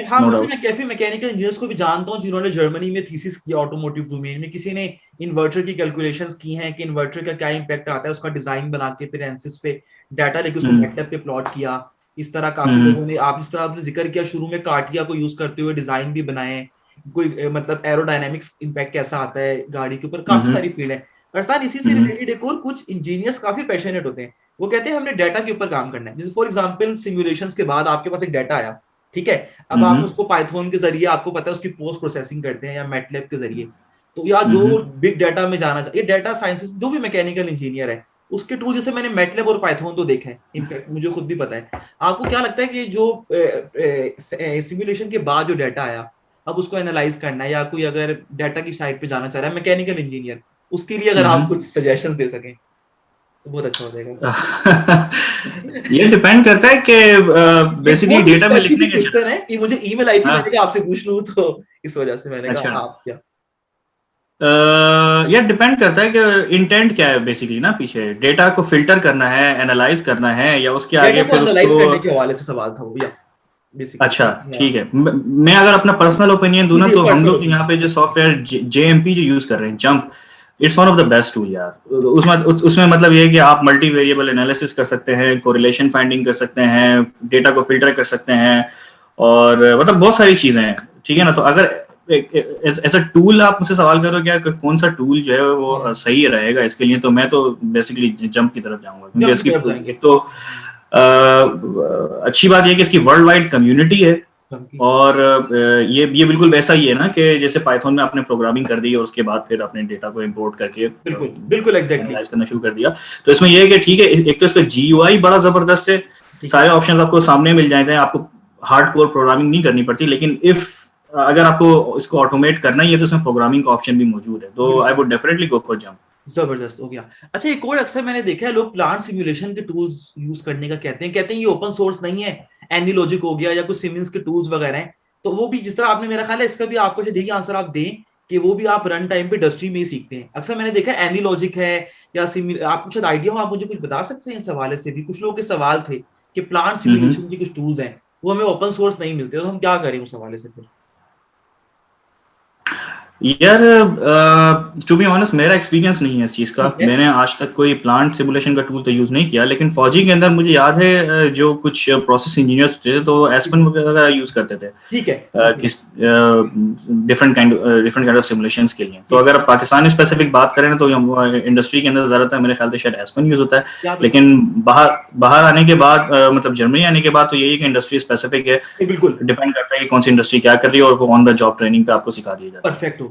हाँ, मैं काफी मैकेनिकल इंजीनियर्स को भी जानता हूँ जिन्होंने जर्मनी में थीसिस किया ऑटोमोटिव डोमेन में। किसी ने इन्वर्टर की कैलकुलेशंस की हैं कि इन्वर्टर का क्या इंपैक्ट आता है, उसका डिजाइन बना के फिर एनसिस पे डाटा लेके उसको मैटलैब पे प्लॉट किया। इस तरह काफी लोगों ने, आप इस तरह आपने जिक्र किया शुरू में, कार्टिया को यूज करते हुए डिजाइन भी बनाए, कोई मतलब एरोडायनेमिक्स इंपैक्ट कैसा आता है गाड़ी के ऊपर, काफी सारी फील्ड है। अरसान, इसी से रिलेटेड एक और कुछ इंजीनियर्स काफी पैशनेट होते हैं, वो कहते हैं हमने डाटा के ऊपर काम करना है। जैसे फॉर एग्जांपल सिमुलेशंस के बाद आपके पास एक डाटा आया, ठीक है, अब आप उसको पाइथन के जरिए, आपको पता है उसकी पोस्ट प्रोसेसिंग करते हैं या मैटलैब के जरिए, तो या जो बिग डाटा में जाना चाहिए, डाटा साइंसेस जो भी मैकेनिकल इंजीनियर है उसके टूल, जैसे मैंने मैटलैब और पाइथन तो देखा है, इनफैक्ट मुझे खुद भी पता है। आपको क्या लगता है कि जो सिमुलेशन के बाद जो डाटा आया, अब उसको एनालाइज करना है, या कोई अगर डाटा की साइड पे जाना चाह रहा है मैकेनिकल इंजीनियर, उसके लिए अगर आप कुछ सजेशंस दे सकें तो बहुत अच्छा हो जाएगा। ये डिपेंड करता है कि बेसिकली डेटा में लिखने के क्वेश्चन है कि मुझे ईमेल आई थी, मैंने कहा आपसे पूछ लूं, तो इस वजह से मैंने कहा आप क्या। ये डिपेंड करता है कि इंटेंट क्या है बेसिकली ना, पीछे डेटा को फिल्टर करना है, एनालाइज करना है, या उसके आगे फिर उसको करने के हवाले से सवाल था वो, या अच्छा ठीक है। मैं अगर अपना पर्सनल ओपिनियन दूं ना, तो हम लोग यहाँ पे जो सॉफ्टवेयर JMP जो यूज कर रहे हैं, jump, it's one of the best tool यार। उसमें मतलब ये है कि आप मल्टी वेरिएबल एनालिसिस कर सकते हैं, कोरिलेशन फाइंडिंग कर सकते हैं, डेटा को फिल्टर कर सकते हैं, और मतलब बहुत सारी चीजें हैं, ठीक है ना। तो अगर एज अ टूल आप मुझसे सवाल करो क्या कौन सा टूल जो है वो सही रहेगा इसके लिए, तो मैं तो बेसिकली जंप की तरफ जाऊंगा, क्योंकि इसकी एक तो अच्छी बात ये कि इसकी वर्ल्ड वाइड कम्युनिटी है, और ये बिल्कुल वैसा ही है ना कि जैसे पाइथन में आपने प्रोग्रामिंग कर दी और उसके बाद फिर अपने डेटा को इंपोर्ट करके बिल्कुल एनालाइज करना शुरू कर दिया। तो इसमें ये है कि ठीक है, एक तो इसका जीयूआई बड़ा जबरदस्त है, सारे ऑप्शंस आपको सामने मिल जाते हैं, आपको हार्डकोर प्रोग्रामिंग नहीं करनी पड़ती। लेकिन अगर आपको इसको ऑटोमेट करना ही है तो उसमें प्रोग्रामिंग का ऑप्शन भी मौजूद है, तो I would definitely go for jump. जबरदस्त हो गया। अच्छा, एक और अक्सर मैंने देखा है लोग प्लांट सिमुलेशन के टूल्स यूज करने का कहते हैं ये ओपन सोर्स नहीं है, एनीलॉजिक हो गया या कुछ सिमिंस के टूल्स वगैरह हैं, तो वो भी जिस तरह आपने, मेरा ख्याल है इसका भी आपको ठीक है आंसर आप दें कि वो भी आप रन टाइम पे इंडस्ट्री में ही सीखते हैं। अक्सर मैंने देखा है एनीलॉजिक है या आपको शायद आइडिया हो, आप मुझे कुछ बता सकते हैं इस हवाले से भी? कुछ लोगों के सवाल थे कि प्लांट सिमुलेशन के कुछ टूल्स हैं वो हमें ओपन सोर्स नहीं मिलते, तो हम क्या करें उस हवाले से फिर? यार टू बी ऑनेस्ट मेरा एक्सपीरियंस नहीं है इस चीज का, मैंने आज तक कोई प्लांट सिमुलेशन का टूल तो यूज नहीं किया, लेकिन फौजी के अंदर मुझे याद है जो कुछ प्रोसेस इंजीनियर्स थे तो एस्पेन वगैरह यूज करते थे, ठीक है, किस डिफरेंट काइंड ऑफ सिमुलेशंस के लिए। तो अगर आप पाकिस्तान स्पेसिफिक बात करें तो इंडस्ट्री के अंदर ज्यादातर मेरे ख्याल से शायद एस्पेन यूज होता है, लेकिन बाहर आने के बाद मतलब जर्मनी आने के बाद तो यही है कि इंडस्ट्री स्पेसिफिक है, बिल्कुल डिपेंड करता है कि कौन सी इंडस्ट्री क्या कर रही है, और वो ऑन द जॉब ट्रेनिंग पे आपको सिखा दिया जाता है। परफेक्ट हो गया।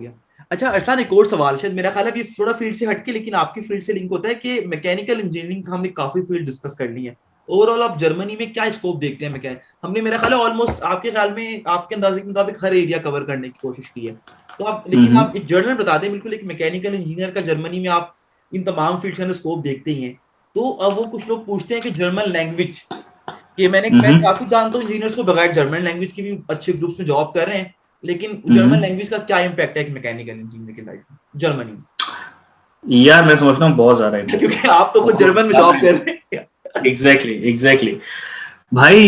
अच्छा अरसान, एक और सवाल, शायद मेरा ख्याल है ये थोड़ा फील्ड से हटके लेकिन आपकी फील्ड से लिंक होता है कि मैकेनिकल इंजीनियरिंग हमने काफी फील्ड डिस्कस कर ली है। ओवरऑल आप जर्मनी में क्या स्कोप देखते हैं मैकेनिक? हमने मेरा ख्याल है ऑलमोस्ट आपके ख्याल में, आपके अंदाजे के मुताबिक हर एरिया कवर करने की कोशिश की है, तो आप लेकिन आप एक जर्नल बता दें बिल्कुल, एक मैकेनिकल इंजीनियर का जर्मनी में आप इन तमाम फील्ड्स का स्कोप देखते ही हैं। तो अब वो कुछ लोग पूछते हैं कि जर्मन लैंग्वेज, कि मैं काफी जानता हूँ इंजीनियर्स को बगैर जर्मन लैंग्वेज की भी अच्छे ग्रुप्स में जॉब कर रहे हैं, लेकिन जर्मन लैंग्वेज का क्या इंपैक्ट है एक मैकेनिकल इंजीनियर की लाइफ में जर्मनी में? यार मैं समझता हूँ बहुत ज्यादा है क्योंकि आप तो खुद जर्मन में जॉब कर रहे हैं। एग्जैक्टली भाई,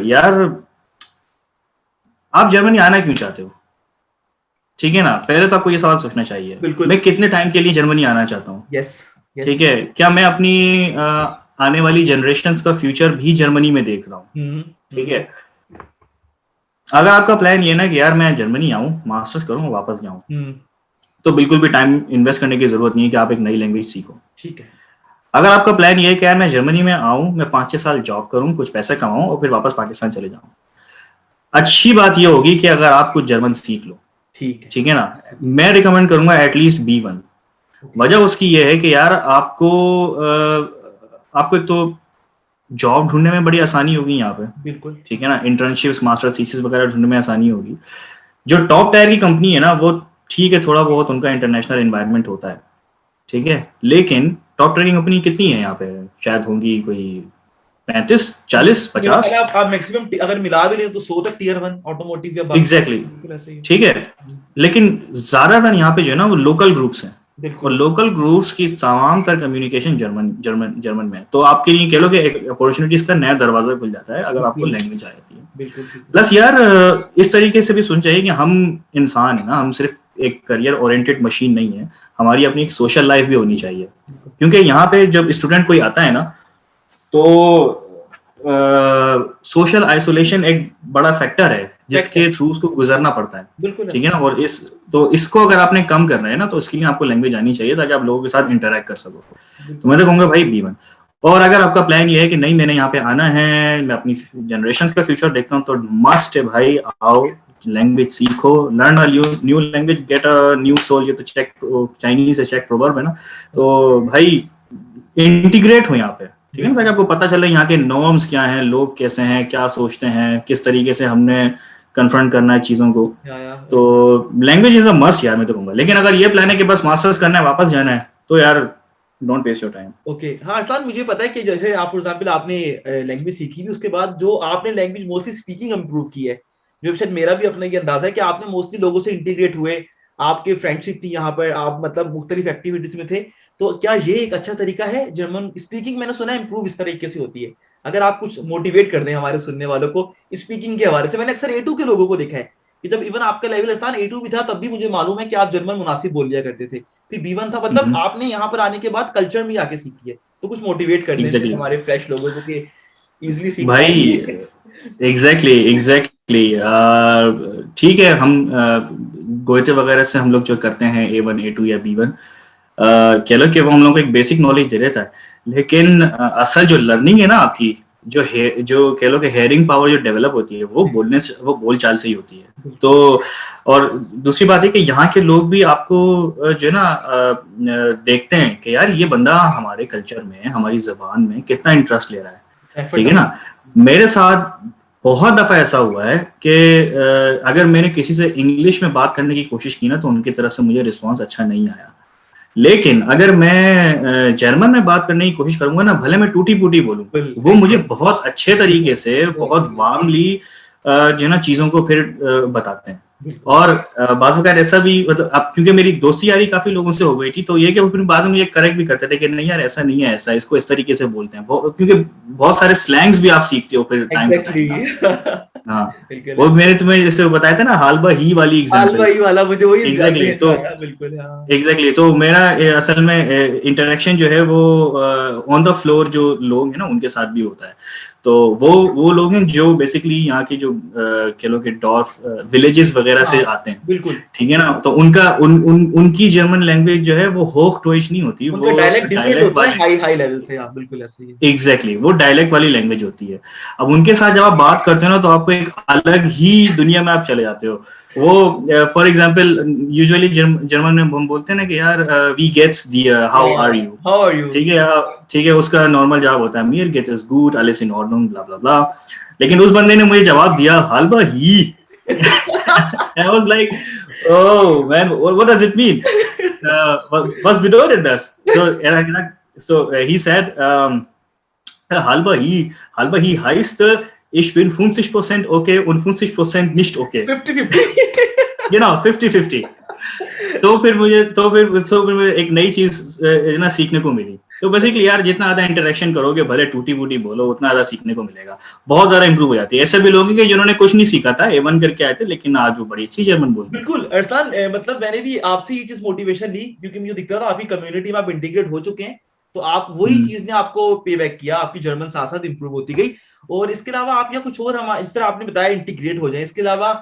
यार आप जर्मनी आना क्यों चाहते हो? ठीक है ना, पहले तो आपको ये सवाल सोचना चाहिए, मैं कितने टाइम के लिए जर्मनी आना चाहता हूँ? ठीक है, क्या मैं अपनी आने वाली जनरेशंस का फ्यूचर भी जर्मनी में देख रहा हूँ? ठीक है, अगर आपका प्लान ये ना कि यार मैं जर्मनी आऊं, मास्टर्स करूं, वापस जाऊं, तो बिल्कुल भी टाइम इन्वेस्ट करने की जरूरत नहीं है कि आप एक नई लैंग्वेज सीखो। ठीक है, अगर आपका प्लान ये है कि यार मैं जर्मनी में आऊं, मैं 5-6 साल जॉब करूं, कुछ पैसे कमाऊं और फिर वापस पाकिस्तान चले जाऊं, अच्छी बात ये होगी कि अगर आप कुछ जर्मन सीख लो। ठीक है ना, मैं रिकमेंड करूंगा एटलीस्ट B1। वजह उसकी ये है कि यार आपको एक तो जॉब ढूंढने में बड़ी आसानी होगी यहाँ पे, बिल्कुल ठीक है ना, इंटर्नशिप्स, मास्टर थीसिस वगैरह ढूंढने में आसानी होगी। जो टॉप टायर की कंपनी है ना वो ठीक है, थोड़ा बहुत उनका इंटरनेशनल एनवायरनमेंट होता है, ठीक है, लेकिन टॉप टायर की कंपनी कितनी है यहाँ पे? शायद होंगी कोई 35, 40, 50। आप मैक्सिमम अगर मिला भी लें तो 100 तक टियर 1 ऑटोमोटिव या एग्जैक्टली, ठीक है, लेकिन ज्यादातर यहाँ पे जो है ना वो लोकल ग्रुप्स हैं, और लोकल ग्रुप्स की तमाम तर कम्युनिकेशन जर्मन में, तो आपके लिए कह लो कि एक अपॉर्चुनिटीज का नया दरवाजा खुल जाता है अगर आपको लैंग्वेज आ जाती है। प्लस यार इस तरीके से भी सोचना चाहिए कि हम इंसान है ना, हम सिर्फ एक करियर ओरिएंटेड मशीन नहीं है, हमारी अपनी एक सोशल लाइफ भी होनी चाहिए, क्योंकि यहाँ पे जब स्टूडेंट कोई आता है ना तो सोशल आइसोलेशन एक बड़ा फैक्टर है जिसके थ्रू उसको गुजरना पड़ता है, ठीक है ना, और इसको अगर आपने कम करना है ना तो इसके लिए आपको लैंग्वेज आनी चाहिए ताकि आप लोगों के साथ इंटरेक्ट कर सको। तो मैं तो कहूँगा भाई B1। और अगर आपका प्लान ये है कि नहीं मैंने यहाँ पे आना है, मैं अपनी जनरेशन का फ्यूचर देखता हूँ, तो मस्ट है भाई, आओ लैंग्वेज सीखो, learn a new language, get a new soul. ये तो चाइनीज है, चेक प्रोवर्ब है ना, तो भाई इंटीग्रेट हो यहाँ पे, ठीक है ना, ताकि आपको पता चले यहाँ के नॉर्म्स क्या हैं, लोग कैसे हैं, क्या सोचते हैं, किस तरीके से हमने कन्फ्रंट करना है चीजों को। तो लैंग्वेज इज अ मस्ट यार, मैं तो कहूँगा। लेकिन अगर ये प्लान है कि बस मास्टर्स करना है, वापस जाना है, तो यार don't waste your time. Okay, हाँ अरसलान, मुझे पता है कि जैसे आप फॉर एग्जांपल आपने लैंग्वेज सीखी भी, उसके बाद जो आपने लैंग्वेज मोस्टली स्पीकिंग इंप्रूव की है, जो शायद मेरा भी अपना ये अंदाजा है कि आपने मोस्टली लोगों से इंटीग्रेट हुए, आपके फ्रेंडशिप थी यहाँ पर, आप मतलब मुख्तलिफ एक्टिविटीज में थे, तो क्या ये एक अच्छा तरीका है? जर्मन स्पीकिंग मैंने सुना है इंप्रूव इस तरीके से होती है। अगर आप कुछ मोटिवेट कर दें हमारे सुनने वालों को स्पीकिंग के हवाले से। मैंने अक्सर A2 के लोगों को देखा है कि जब इवन आपका लेवल स्थान A2 भी था तब भी मुझे मालूम है कि आप जर्मन मुनासिब बोल लिया करते थे, फिर B1 था, मतलब आपने यहाँ पर आने के बाद कल्चर में आके सीखी है, तो कुछ मोटिवेट करने में हमारे फ्रेश लोगों को कि इजिली सीख भाई पाए। एग्जैक्टली एग्जैक्टली ठीक है, हम गोएते वगैरह से हम लोग जो करते हैं A1 A2 या B1, कह लो कि वो हम लोग को एक बेसिक नॉलेज दे देता है, लेकिन असल जो लर्निंग है ना आपकी, जो कह लो कि हेयरिंग पावर जो डेवलप होती है वो बोलने से, वो बोलचाल से ही होती है। तो और दूसरी बात है कि यहाँ के लोग भी आपको जो है ना देखते हैं कि यार ये बंदा हमारे कल्चर में, हमारी जबान में कितना इंटरेस्ट ले रहा है, ठीक है ना। मेरे साथ बहुत दफा ऐसा हुआ है कि अगर मैंने किसी से इंग्लिश में बात करने की कोशिश की ना, तो उनकी तरफ से मुझे रिस्पांस अच्छा नहीं आया। लेकिन अगर मैं जर्मन में बात करने की कोशिश करूंगा ना, भले मैं टूटी फूटी बोलूं, वो मुझे बहुत अच्छे तरीके से, बहुत वार्मली जो है ना चीजों को फिर बताते हैं। और बाज़ वक़्त ऐसा भी, मतलब अब क्योंकि मेरी दोस्ती यारी काफी लोगों से हो गई थी, तो ये कि वो फिर बाद में मुझे करेक्ट भी करते थे कि नहीं यार ऐसा नहीं है, ऐसा इसको इस तरीके से बोलते हैं, क्योंकि बहुत सारे स्लैंग्स भी आप सीखते हो फिर टाइम टू टाइम। हाँ, वो मैंने तुम्हें जैसे बताया था ना, हालबा ही वाली एग्जांपल, ही वाला मुझे वही एग्जैक्टली। तो बिल्कुल हाँ। एग्जैक्टली तो मेरा असल में इंटरेक्शन जो है वो ऑन द फ्लोर जो लोग हैं ना उनके साथ भी होता है। तो वो लोग हैं जो बेसिकली यहाँ की जो कह लो कि डॉर्फ विलेजेस वगैरह से आते हैं, बिल्कुल ठीक है ना। तो उनकी जर्मन लैंग्वेज जो है वो होख टोइश नहीं होती, उनका वो डायलेक्ट डिफरेंट होता है, वाली, हाई लेवल से। हाँ बिल्कुल ऐसे ही। एग्जैक्टली वो डायलेक्ट वाली लैंग्वेज होती है। अब उनके साथ जब आप बात करते हो ना, तो आपको एक अलग ही दुनिया में आप चले जाते हो। वो फॉर एग्जांपल यूजुअली जर्मन में हम बोलते हैं ना कि यार वी गेट्स डियर, हाउ आर यू, ठीक है, ठीक है, उसका नॉर्मल जवाब होता है मीर गेट इज गुड, alles in Ordnung, blah blah blah. लेकिन उस बंदे ने मुझे जवाब दिया हालबा ही। I was like, oh man, what does it mean? Was bedeutet das? So he said, halber he heißt, ich bin 50% okay und 50% nicht okay. 50-50 Genau, 50-50. तो फिर मुझे एक नई चीज ना सीखने को मिली। तो बेसिकली यार जितना ज्यादा इंटरेक्शन करोगे, भले टूटी फूटी बोलो, उतना ज्यादा सीखने को मिलेगा, बहुत ज्यादा इंप्रूव हो जाती है। ऐसे भी लोग हैं कि जिन्होंने कुछ नहीं सीखा था, A1 करके आए थे, लेकिन आज वो बड़ी अच्छी जर्मन बोलते हैं। बिल्कुल अरसान, मतलब मैंने भी आपसे ये चीज मोटिवेशन ली, क्योंकि मुझे दिखता था आपकी कम्युनिटी में आप इंटीग्रेट हो चुके हैं, तो आप वही चीज ने आपको पे बैक किया, आपकी जर्मन साथ साथ इंप्रूव होती गई। और इसके अलावा आप यहाँ कुछ और, हम इस तरह आपने बताया इंटीग्रेट हो जाए, इसके अलावा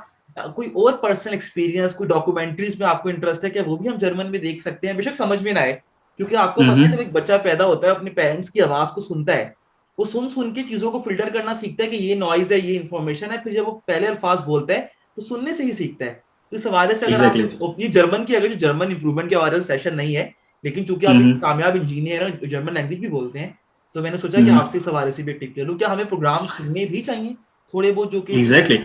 कोई और पर्सनल एक्सपीरियंस, कोई डॉक्यूमेंट्रीज में आपको इंटरेस्ट है क्या, वो भी हम जर्मन में देख सकते हैं? बेशक समझ में ना आए, क्योंकि आपको पता है जब एक बच्चा पैदा होता है अपने पेरेंट्स की आवाज को सुनता है, वो सुन सुन के चीजों को फिल्टर करना सीखता है कि ये नॉइज है, ये इन्फॉर्मेशन है, फिर जब वो पहले अल्फाज बोलता है तो सुनने से ही सीखता है। तो इस हवाले से अगर Exactly. आप ये जर्मन की, अगर जर्मन इंप्रूवमेंट के हवाले से सेशन नहीं है, लेकिन चूंकि आप एक कामयाब इंजीनियर हैं, जर्मन लैंग्वेज भी बोलते हैं, तो मैंने सोचा कि आपसे इस हवाले से भी टिप ले लूं, क्या हमें प्रोग्राम सुनने भी चाहिए थोड़े बहुत जो कि एग्जैक्टली।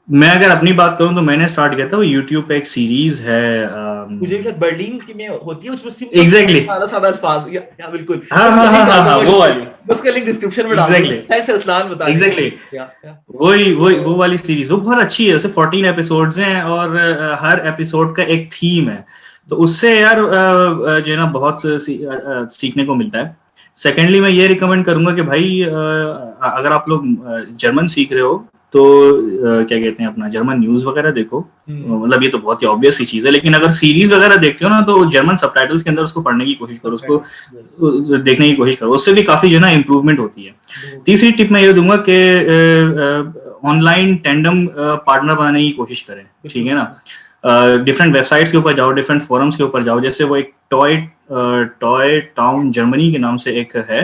मैं अगर अपनी बात करूं तो मैंने स्टार्ट किया था, वो यूट्यूब पे एक सीरीज है, मुझे शायद बर्लिन की में होती है, उसमें सिंपल एग्जैक्टली, सादा सादा अल्फाज या बिल्कुल। हाँ वो वाली, उसका लिंक डिस्क्रिप्शन में डाल दूंगा। थैंक्स अरसलान बताने के लिए। वही वो वाली सीरीज वो बहुत अच्छी है। उसे 14 एपिसोड्स हैं और हर एपिसोड का एक थीम है, तो उससे यार जो है ना बहुत सीखने को मिलता है। सेकेंडली मैं ये रिकमेंड करूंगा कि भाई अगर आप लोग जर्मन सीख रहे हो तो क्या कहते हैं, अपना जर्मन न्यूज वगैरह देखो। मतलब ये तो बहुत ही ऑब्वियस सी चीज है, लेकिन अगर सीरीज वगैरह देखते हो ना, तो जर्मन सबटाइटल्स के अंदर उसको पढ़ने की कोशिश करो, उसको देखने की कोशिश करो, उससे भी काफी जो है ना इम्प्रूवमेंट होती है। तीसरी टिप मैं ये दूंगा कि ऑनलाइन टैंडम पार्टनर बनाने की कोशिश करें, ठीक है ना। डिफरेंट वेबसाइट्स के ऊपर जाओ, डिफरेंट फोरम्स के ऊपर जाओ, जैसे वो एक टॉय टाउन जर्मनी के नाम से एक है,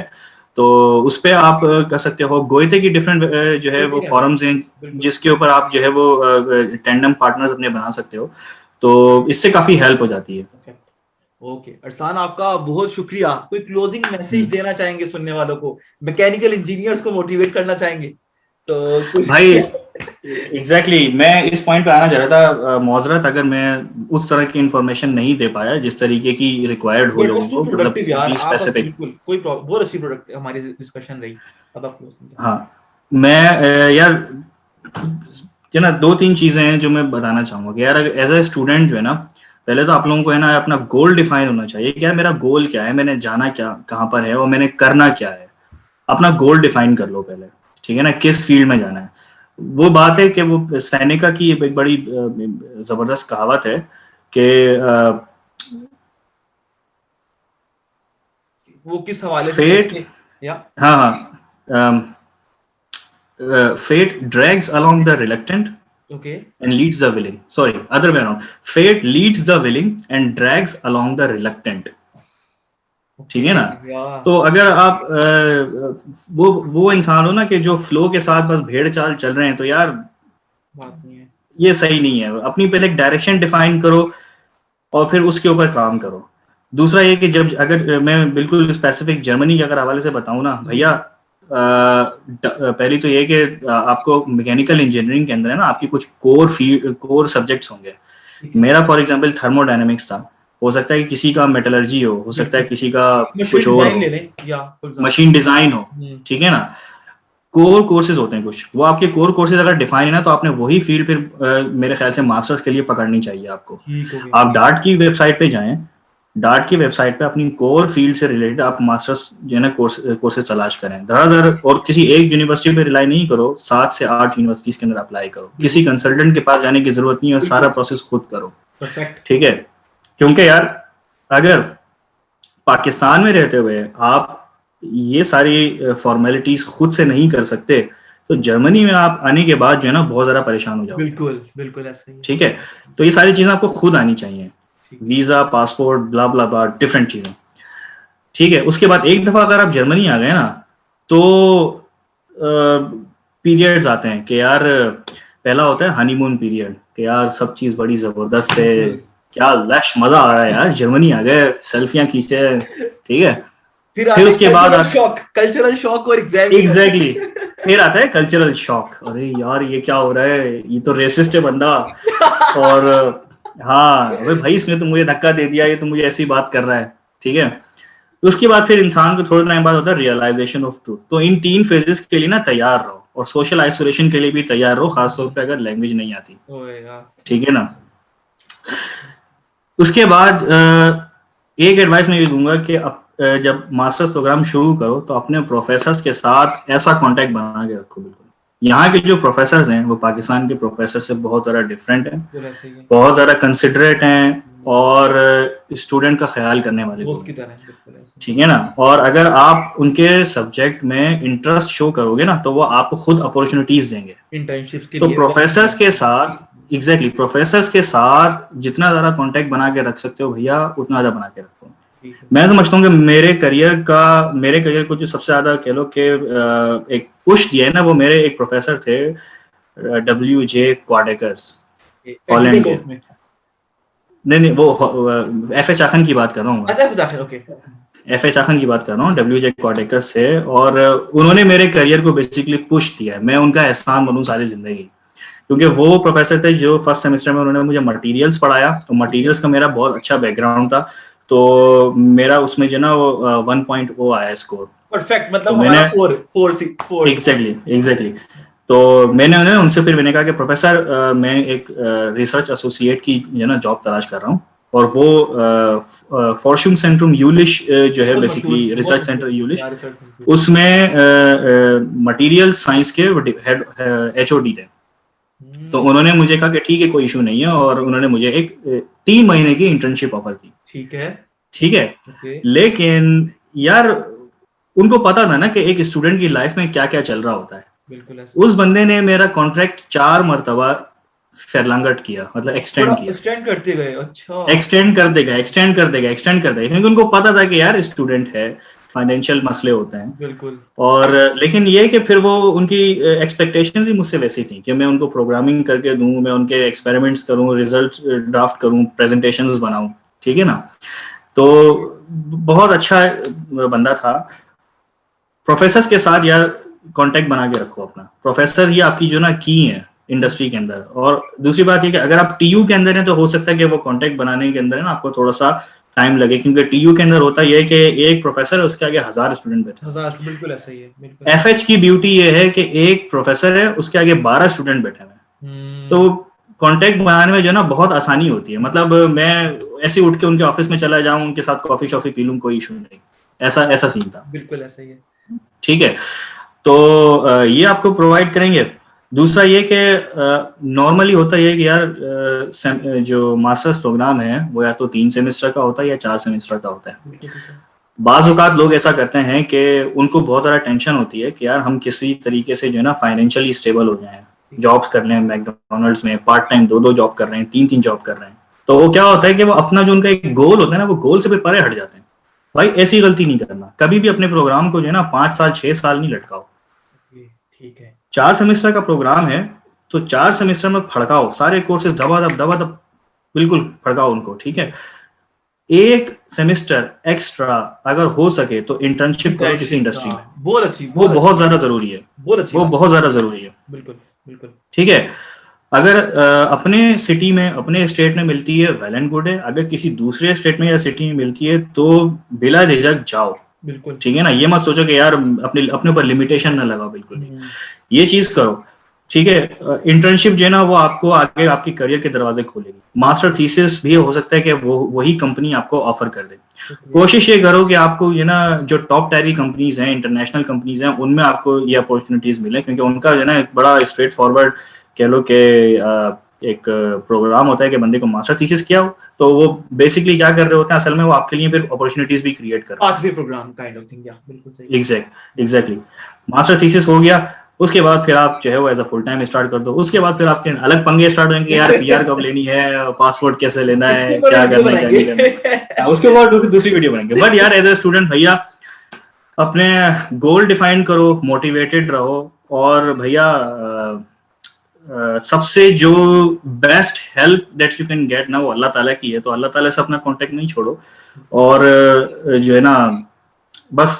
तो उस पे आप कर सकते हो। गोएते की डिफरेंट जो है वो फॉरम्स हैं जिसके ऊपर आप जो है वो टैंडम पार्टनर्स अपने बना सकते हो, तो इससे काफी हेल्प हो जाती है। ओके अरसान, आपका बहुत शुक्रिया। कोई क्लोजिंग मैसेज देना चाहेंगे सुनने वालों को? मैकेनिकल इंजीनियर्स को मोटिवेट करना चाहेंगे तो भाई एग्जैक्टली मैं इस पॉइंट पे आना चाह रहा था। मौजरत अगर मैं उस तरह की इंफॉर्मेशन नहीं दे पाया जिस तरीके की रिक्वायर्ड हो लोगों को, मतलब स्पेसिफिक। कोई बहुत अच्छी प्रोडक्ट हमारी डिस्कशन रही। अब आप हाँ, मैं यार क्या ना, 2-3 चीजें हैं जो मैं बताना चाहूंगा कि यार एज ए स्टूडेंट जो है ना, पहले तो आप लोगों को है ना अपना गोल डिफाइन होना चाहिए कि यार मेरा गोल क्या है, मैंने जाना क्या कहाँ पर है और मैंने करना क्या है। अपना गोल डिफाइन कर लो पहले, ठीक है ना, किस फील्ड में जाना है। वो बात है कि वो सैनिका की एक बड़ी जबरदस्त कहावत है कि वो किस हवाले से फेट, कैसे? या हाँ हाँ, fate drags along the reluctant okay and leads the willing. Sorry, other way around. Fate leads the willing and drags along the reluctant. ठीक ओके है ना? या तो अगर आप वो इंसान हो ना कि जो फ्लो के साथ बस भेड़ चाल चल रहे हैं, तो यार बात नहीं है। ये सही नहीं है। अपनी पहले एक डायरेक्शन डिफाइन करो और फिर उसके ऊपर काम करो। दूसरा ये कि जब अगर मैं बिल्कुल स्पेसिफिक जर्मनी के अगर हवाले से बताऊं ना भैया, पहली तो ये कि आपको मैकेनिकल इंजीनियरिंग के अंदर है ना, आपकी कुछ कोर सब्जेक्ट्स होंगे। ठीक है मेरा फॉर एग्जांपल थर्मोडायनेमिक्स था, हो सकता है कि किसी का मेटलर्जी हो सकता है बिल्कुल। किसी का मशीन कुछ और डिजाइन हो, ले लें या फॉर एग्जांपल। मशीन डिजाइन हो, ठीक है ना। कोर कोर्सेज होते हैं कुछ, वो आपके कोर कोर्सेज अगर डिफाइन है ना, तो आपने वही फील्ड फिर मेरे ख्याल से मास्टर्स के लिए पकड़नी चाहिए आपको। ठीक हो गया। आप डार्ट की वेबसाइट पे जाएं, डार्ट की वेबसाइट पे अपनी कोर फील्ड से रिलेटेड आप मास्टर्स जो है ना कोर्सेज तलाश करें धड़ाधड़, और किसी एक यूनिवर्सिटी पे रिलाई नहीं करो, 7 से 8 यूनिवर्सिटीज के अंदर अप्लाई करो। किसी कंसल्टेंट के पास जाने की जरूरत नहीं है, सारा बिल्कुल प्रोसेस खुद करो, परफेक्ट। ठीक है। क्योंकि यार अगर पाकिस्तान में रहते हुए आप ये सारी फॉर्मेलिटीज खुद से नहीं कर सकते, तो जर्मनी में आप आने के बाद जो है ना बहुत ज्यादा परेशान हो जाओगे, बिल्कुल बिल्कुल ऐसा ही है। ठीक है। तो ये सारी चीजें आपको खुद आनी चाहिए, ठीक वीजा, पासपोर्ट, ब्ला ब्ला ब्ला, डिफरेंट चीजें, ठीक है। उसके बाद एक दफा अगर आप जर्मनी आ गए ना, तो पीरियड्स आते हैं कि यार पहला होता है हनीमून पीरियड, कि यार सब चीज बड़ी जबरदस्त है, बिल्कुल। क्या लश मजा आ रहा है यार, जर्मनी आ गए, सेल्फियां खींचे, ठीक है। फिर फिर आते उसके बाद कल्चरल शॉक और एग्जाम की एग्जैक्टली फिर आता है कल्चरल शॉक, अरे यार ये क्या हो रहा है, ये तो रेसिस्ट है बंदा, और हाँ अबे भाई इसने तो मुझे धक्का दे दिया, ये तो मुझे ऐसी बात कर रहा है, ठीक है। उसके बाद फिर इंसान को थोड़े टाइम बाद होता है रियलाइजेशन ऑफ ट्रूथ। तो इन 3 फेजेस के लिए ना तैयार रहो, और सोशल आइसोलेशन के लिए भी तैयार रहो, खासतौर पे अगर लैंग्वेज नहीं आती, ओए यार ठीक है ना। उसके बाद एक एडवाइस मैं ये दूंगा कि जब मास्टर्स प्रोग्राम शुरू करो तो अपने प्रोफेसर्स के साथ ऐसा कांटेक्ट बना के रखो। बिल्कुल यहाँ के जो प्रोफेसर्स हैं वो पाकिस्तान के प्रोफेसर से बहुत ज़्यादा डिफरेंट हैं, बिल्कुल ऐसा ही है। बहुत ज़्यादा कंसिडरेट हैं, और स्टूडेंट का ख्याल करने वाले दोस्त लोग की हैं, तरह है, बिल्कुल ऐसा। ठीक है ना। और अगर आप उनके सब्जेक्ट में इंटरेस्ट शो करोगे ना, तो वो आपको खुद अपॉर्चुनिटीज देंगे। इंटर्नशिप्स के तो लिए प्रोफेसर्स के साथ एग्जैक्टली प्रोफेसर्स के साथ जितना ज्यादा कांटेक्ट बना के रख सकते हो भैया, उतना ज्यादा बना के रखो। ठीक है। मैं समझता हूँ कि मेरे करियर को जो सबसे ज्यादा कह लो कि एक पुश दिया है ना, वो मेरे एक प्रोफेसर थे, WJ क्वाडेकर्स, टेक्निकल हॉलैंड के। कोर्स में। नहीं वो FH चाखन की बात कर रहा हूँ मैं, अच्छा फिर दाखिल ओके। FH चाखन की बात कर रहा हूँ, WJ क्वाडेकर्स से। और उन्होंने मेरे करियर को बेसिकली पुश दिया है, मैं उनका एहसान बनूं सारी जिंदगी, क्योंकि वो प्रोफेसर थे जो फर्स्ट सेमेस्टर में उन्होंने मुझे मटेरियल्स पढ़ाया, तो मटेरियल्स का मेरा बहुत अच्छा बैकग्राउंड था, तो मेरा उसमें जो ना वो 1.0 आया स्कोर। परफेक्ट, तो मतलब मैंने हमारा फोर। एग्जैक्टली तो मैंने उनसे फिर मैंने कहा कि प्रोफेसर मैं एक रिसर्च एसोसिएट की जो ना जॉब तलाश कर रहा हूँ, और वो फॉर्शूम सेंट्रम यूलिश जो है बहुत मशहूर, बेसिकली बहुत रिसर्च मशहूर सेंटर यूलिश, यार रिसर्च सेंटर। उसमें मटेरियल साइंस के हेड HOD थे। तो उन्होंने मुझे कहा कि ठीक है कोई इशू नहीं है, और उन्होंने मुझे एक 3 महीने की इंटर्नशिप ऑफर की, ठीक है ठीक है। ओके। लेकिन यार उनको पता था ना कि एक स्टूडेंट की लाइफ में क्या क्या चल रहा होता है। बिल्कुल ऐसा। उस बंदे ने मेरा कॉन्ट्रैक्ट 4 मरतबा फैरलांगट किया, मतलब थोड़ा एक्सटेंड किया, एक्सटेंड करते गए, अच्छा। एक्सटेंड कर देगा, एक्सटेंड कर देगा, एक्सटेंड कर देगा, क्योंकि उनको पता था कि यार स्टूडेंट है, फाइनेंशियल मसले होते हैं। बिल्कुल और लेकिन ये कि फिर वो उनकी एक्सपेक्टेशंस ही मुझसे वैसी थी कि मैं उनको प्रोग्रामिंग करके दूं, मैं उनके एक्सपेरिमेंट्स करूं, रिजल्ट ड्राफ्ट करूं, प्रेजेंटेशंस बनाऊं, ठीक है ना। तो बहुत अच्छा बंदा था। प्रोफेसर्स के साथ यार कांटेक्ट बना के रखो अपना, प्रोफेसर ये आपकी जो ना की है इंडस्ट्री के अंदर। और दूसरी बात ये कि अगर आप TU के अंदर हैं तो हो सकता है कि वो कांटेक्ट बनाने के अंदर है ना आपको थोड़ा सा टाइम लगे, क्योंकि TU के अंदर होता ये है कि एक प्रोफेसर है, उसके आगे 1000 स्टूडेंट बैठे हैं। 1000, बिल्कुल ऐसा ही है, बिल्कुल। FH की ब्यूटी ये है कि एक प्रोफेसर है, उसके आगे 12 स्टूडेंट बैठे हुए हैं, तो कांटेक्ट बनाने में जो है ना बहुत आसानी होती है। मतलब मैं ऐसे उठ के उनके ऑफिस में चला जाऊं, उनके साथ कॉफी शॉफी पी लूं, कोई इशू नहीं, ऐसा ऐसा सीन था, बिल्कुल ऐसा ही है। ठीक है। तो ये आपको प्रोवाइड करेंगे। दूसरा ये कि नॉर्मली होता है कि यार जो मास्टर्स प्रोग्राम है वो या तो 3 सेमेस्टर का होता है या 4 सेमेस्टर का होता है। बिल्कुल ठीक है। बाज़ औक़ात लोग ऐसा करते हैं कि उनको बहुत ज़्यादा टेंशन होती है कि यार हम किसी तरीके से जो है ना फाइनेंशियली स्टेबल हो जाएं, जॉब्स कर लें मैकडॉनल्ड्स में, पार्ट टाइम 2-2 जॉब कर रहे हैं, 3-3 जॉब कर रहे हैं। तो वो क्या होता है कि वो अपना जो उनका एक गोल होता है ना, वो गोल से फिर परे हट जाते हैं। भाई ऐसी गलती नहीं करना, कभी भी अपने प्रोग्राम को जो है ना 5 साल 6 साल नहीं लटकाओ। ठीक है। 4 सेमेस्टर का प्रोग्राम है तो 4 सेमेस्टर में फड़काओ सारे कोर्सेज, दबा-दब बिल्कुल फड़काओ उनको, ठीक है। एक सेमेस्टर एक्स्ट्रा अगर हो सके तो इंटर्नशिप करो किसी इंडस्ट्री में, बहुत अच्छी, वो बहुत ज्यादा जरूरी है, बहुत अच्छी, वो बहुत ज्यादा जरूरी है। बिल्कुल बिल्कुल। ठीक है, अगर अपने सिटी में अपने स्टेट में मिलती है वेल एंड गुड है, अगर किसी दूसरे स्टेट में या सिटी में मिलती है तो बिला झिझक जाओ, बिल्कुल ठीक है ना। ये मत सोचो कि यार अपने ऊपर लिमिटेशन ना लगाओ, बिल्कुल भी ये चीज करो, ठीक है। इंटर्नशिप जो है ना वो आपको आगे आपकी करियर के दरवाजे खोलेगी। मास्टर थीसिस भी हो सकता है कि वो वही कंपनी आपको ऑफर कर दे। कोशिश ये करो कि आपको ये ना जो टॉप टायर की कंपनीज हैं, इंटरनेशनल कंपनीज हैं, उनमें आपको ये अपॉर्चुनिटीज मिले, क्योंकि उनका जो है ना एक बड़ा स्ट्रेट फॉरवर्ड कह लो कि एक प्रोग्राम होता है कि बंदे को मास्टर थीसिस किया हो तो वो बेसिकली क्या कर रहे होते हैं असल में, वो आपके लिए फिर अपॉर्चुनिटीज भी क्रिएट कर रहे हैं। प्रोग्राम काइंड ऑफ थिंग, या बिल्कुल सही। एग्जैक्टली मास्टर थीसिस हो गया, उसके बाद फिर आप जो है वो as a full time start कर दो। उसके बाद फिर आपके अलग पंगे स्टार्ट होंगे, यार पीआर कब लेनी है, पासपोर्ट कैसे लेना है, क्या करना है क्या नहीं करना है। उसके बाद दूसरी वीडियो बनेंगे। बट यार एज ए स्टूडेंट भैया अपने गोल डिफाइन करो, मोटिवेटेड रहो, और भैया सबसे जो best help that you can get ना वो अल्लाह ताला की है, तो अल्लाह ताला से अपना कांटेक्ट नहीं छोड़ो, और जो है ना बस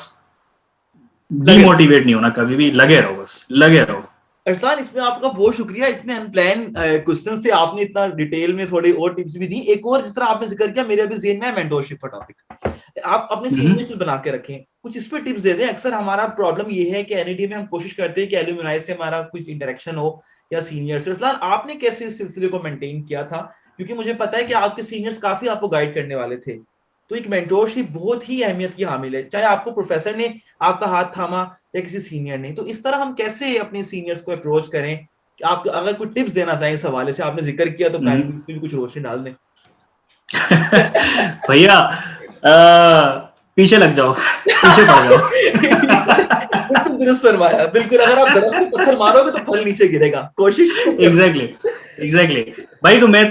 डीमोटिवेट नहीं होना कभी भी, लगे रहो, बस लगे रहो। अरसलान, इसमें आपका बहुत शुक्रिया, इतने अनप्लान क्वेश्चन से आपने इतना डिटेल में थोड़ी और टिप्स भी दी। एक और जिस तरह आपने जिक्र किया, मेरे अभी ज़हन में है मेंटोरशिप का टॉपिक। आप अपने सीनियर्स बना के रखें, कुछ इस पे टिप्स दे दें। अक्सर हमारा प्रॉब्लम ये है कि एनईडी में हम कोशिश करते हैं कि एलुमनाई से हमारा कुछ इंटरेक्शन हो या सीनियर से। अरसलान, आपने कैसे इस सिलसिले को मेंटेन किया था? क्योंकि मुझे पता है कि आपके सीनियर्स काफी आपको गाइड करने वाले थे, तो एक मेंटोरशिप बहुत ही अहमियत की हामिल है, चाहे आपको प्रोफेसर ने आपका हाथ थामा या किसी सीनियर ने। तो इस तरह हम कैसे अपने सीनियर्स को अप्रोच करें? आप अगर कुछ टिप्स देना चाहें इस हवाले से, आपने जिक्र किया तो काइंडली इस पे भी कुछ रोशनी डाल दें। भैया पीछे लग जाओ, पीछे पड़ जाओ। बिल्कुल दुरुस्त फरमाया, बिल्कुल। अगर आप दरख्त से पत्थर मारोगे तो फल नीचे गिरेगा, कोशिश। एग्जैक्टली भाई। तो मैं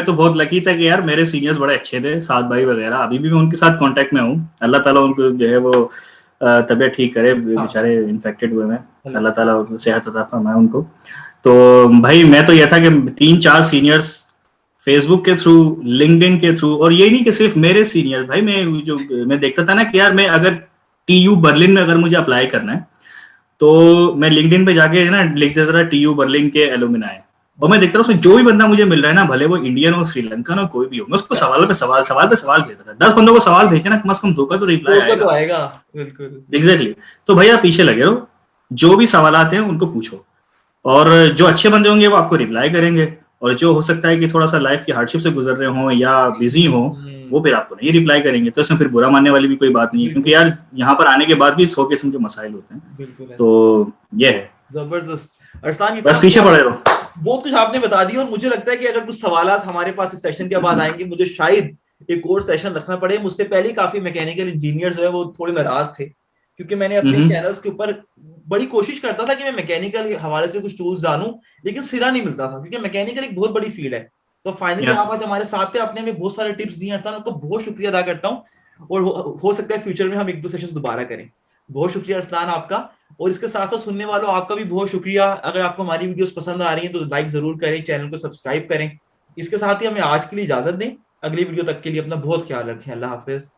तो बहुत लकी था कि यार मेरे सीनियर्स बड़े अच्छे थे, साथ भाई वगैरह, अभी भी मैं उनके साथ कांटेक्ट में हूँ। अल्लाह ताला उनको जो है वो तबीयत ठीक करे, बेचारे इन्फेक्टेड हुए हैं, अल्लाह ताला सेहत अता फरमाए उनको। तो भाई मैं तो यह था कि 3-4 सीनियर्स फेसबुक के थ्रू, लिंक्डइन के थ्रू, और ये नहीं कि सिर्फ मेरे सीनियर्स, भाई मैं देखता था ना कि यार मैं अगर टीयू बर्लिन में अगर मुझे अप्लाई करना है तो मैं लिंक्डइन पे जाके ना लिख देता था टीयू बर्लिन के एलुमनाई, और मैं देखता था उसमें जो भी बंदा मुझे मिल रहा है ना, भले वो इंडियन हो, श्रीलंकन हो, कोई भी हो, मैं उसको सवाल पे सवाल भेजता था। 10 बंदों को सवाल भेजना ना, कम से कम 2 का तो रिप्लाई आएगा। बिल्कुल एग्जैक्टली। तो भैया पीछे लगे रहो, जो भी सवाल आते हैं उनको पूछो, और जो अच्छे बंदे होंगे वो आपको रिप्लाई करेंगे, और जो हो सकता है कि थोड़ा सा लाइफ की हार्डशिप से गुजर रहे हो या बिजी हो, वो फिर आपको नहीं रिप्लाई करेंगे। तो इसमें फिर बुरा मानने वाली भी कोई बात नहीं है, क्योंकि यार यहाँ पर आने के बाद भी 100 किस्म के मसाइल होते हैं। तो ये है, जबरदस्त। अरसलान, बस पीछे पड़े रहो। बहुत कुछ आपने बता दिया, और मुझे लगता है कि अगर कुछ सवालात हमारे पास इस सेशन के बाद आएंगे, मुझे शायद एक और सेशन रखना पड़े। मुझसे पहले काफी मैकेनिकल इंजीनियर्स जो है वो थोड़े नाराज थे, क्योंकि मैंने अपने चैनल्स के ऊपर बड़ी कोशिश करता था कि मैं मैकेनिकल के हवाले से कुछ टूल्स डालूं, लेकिन सिरा नहीं मिलता था, क्योंकि मैकेनिकल एक बहुत बड़ी फील्ड है। तो फाइनली आप आज हमारे साथ थे, आपने हमें बहुत सारे टिप्स दिए। आपका बहुत शुक्रिया अदा करता हूँ, और हो सकता है फ्यूचर में हम 1-2 सेशन दोबारा करें। बहुत शुक्रिया अरसलान आपका, और इसके साथ साथ सुनने वालों आपका भी बहुत शुक्रिया। अगर आपको हमारी वीडियोस पसंद आ रही हैं तो लाइक जरूर करें, चैनल को सब्सक्राइब करें। इसके साथ ही हमें आज के लिए इजाजत दें, अगली वीडियो तक के लिए अपना बहुत ख्याल रखें। अल्लाह हाफिज।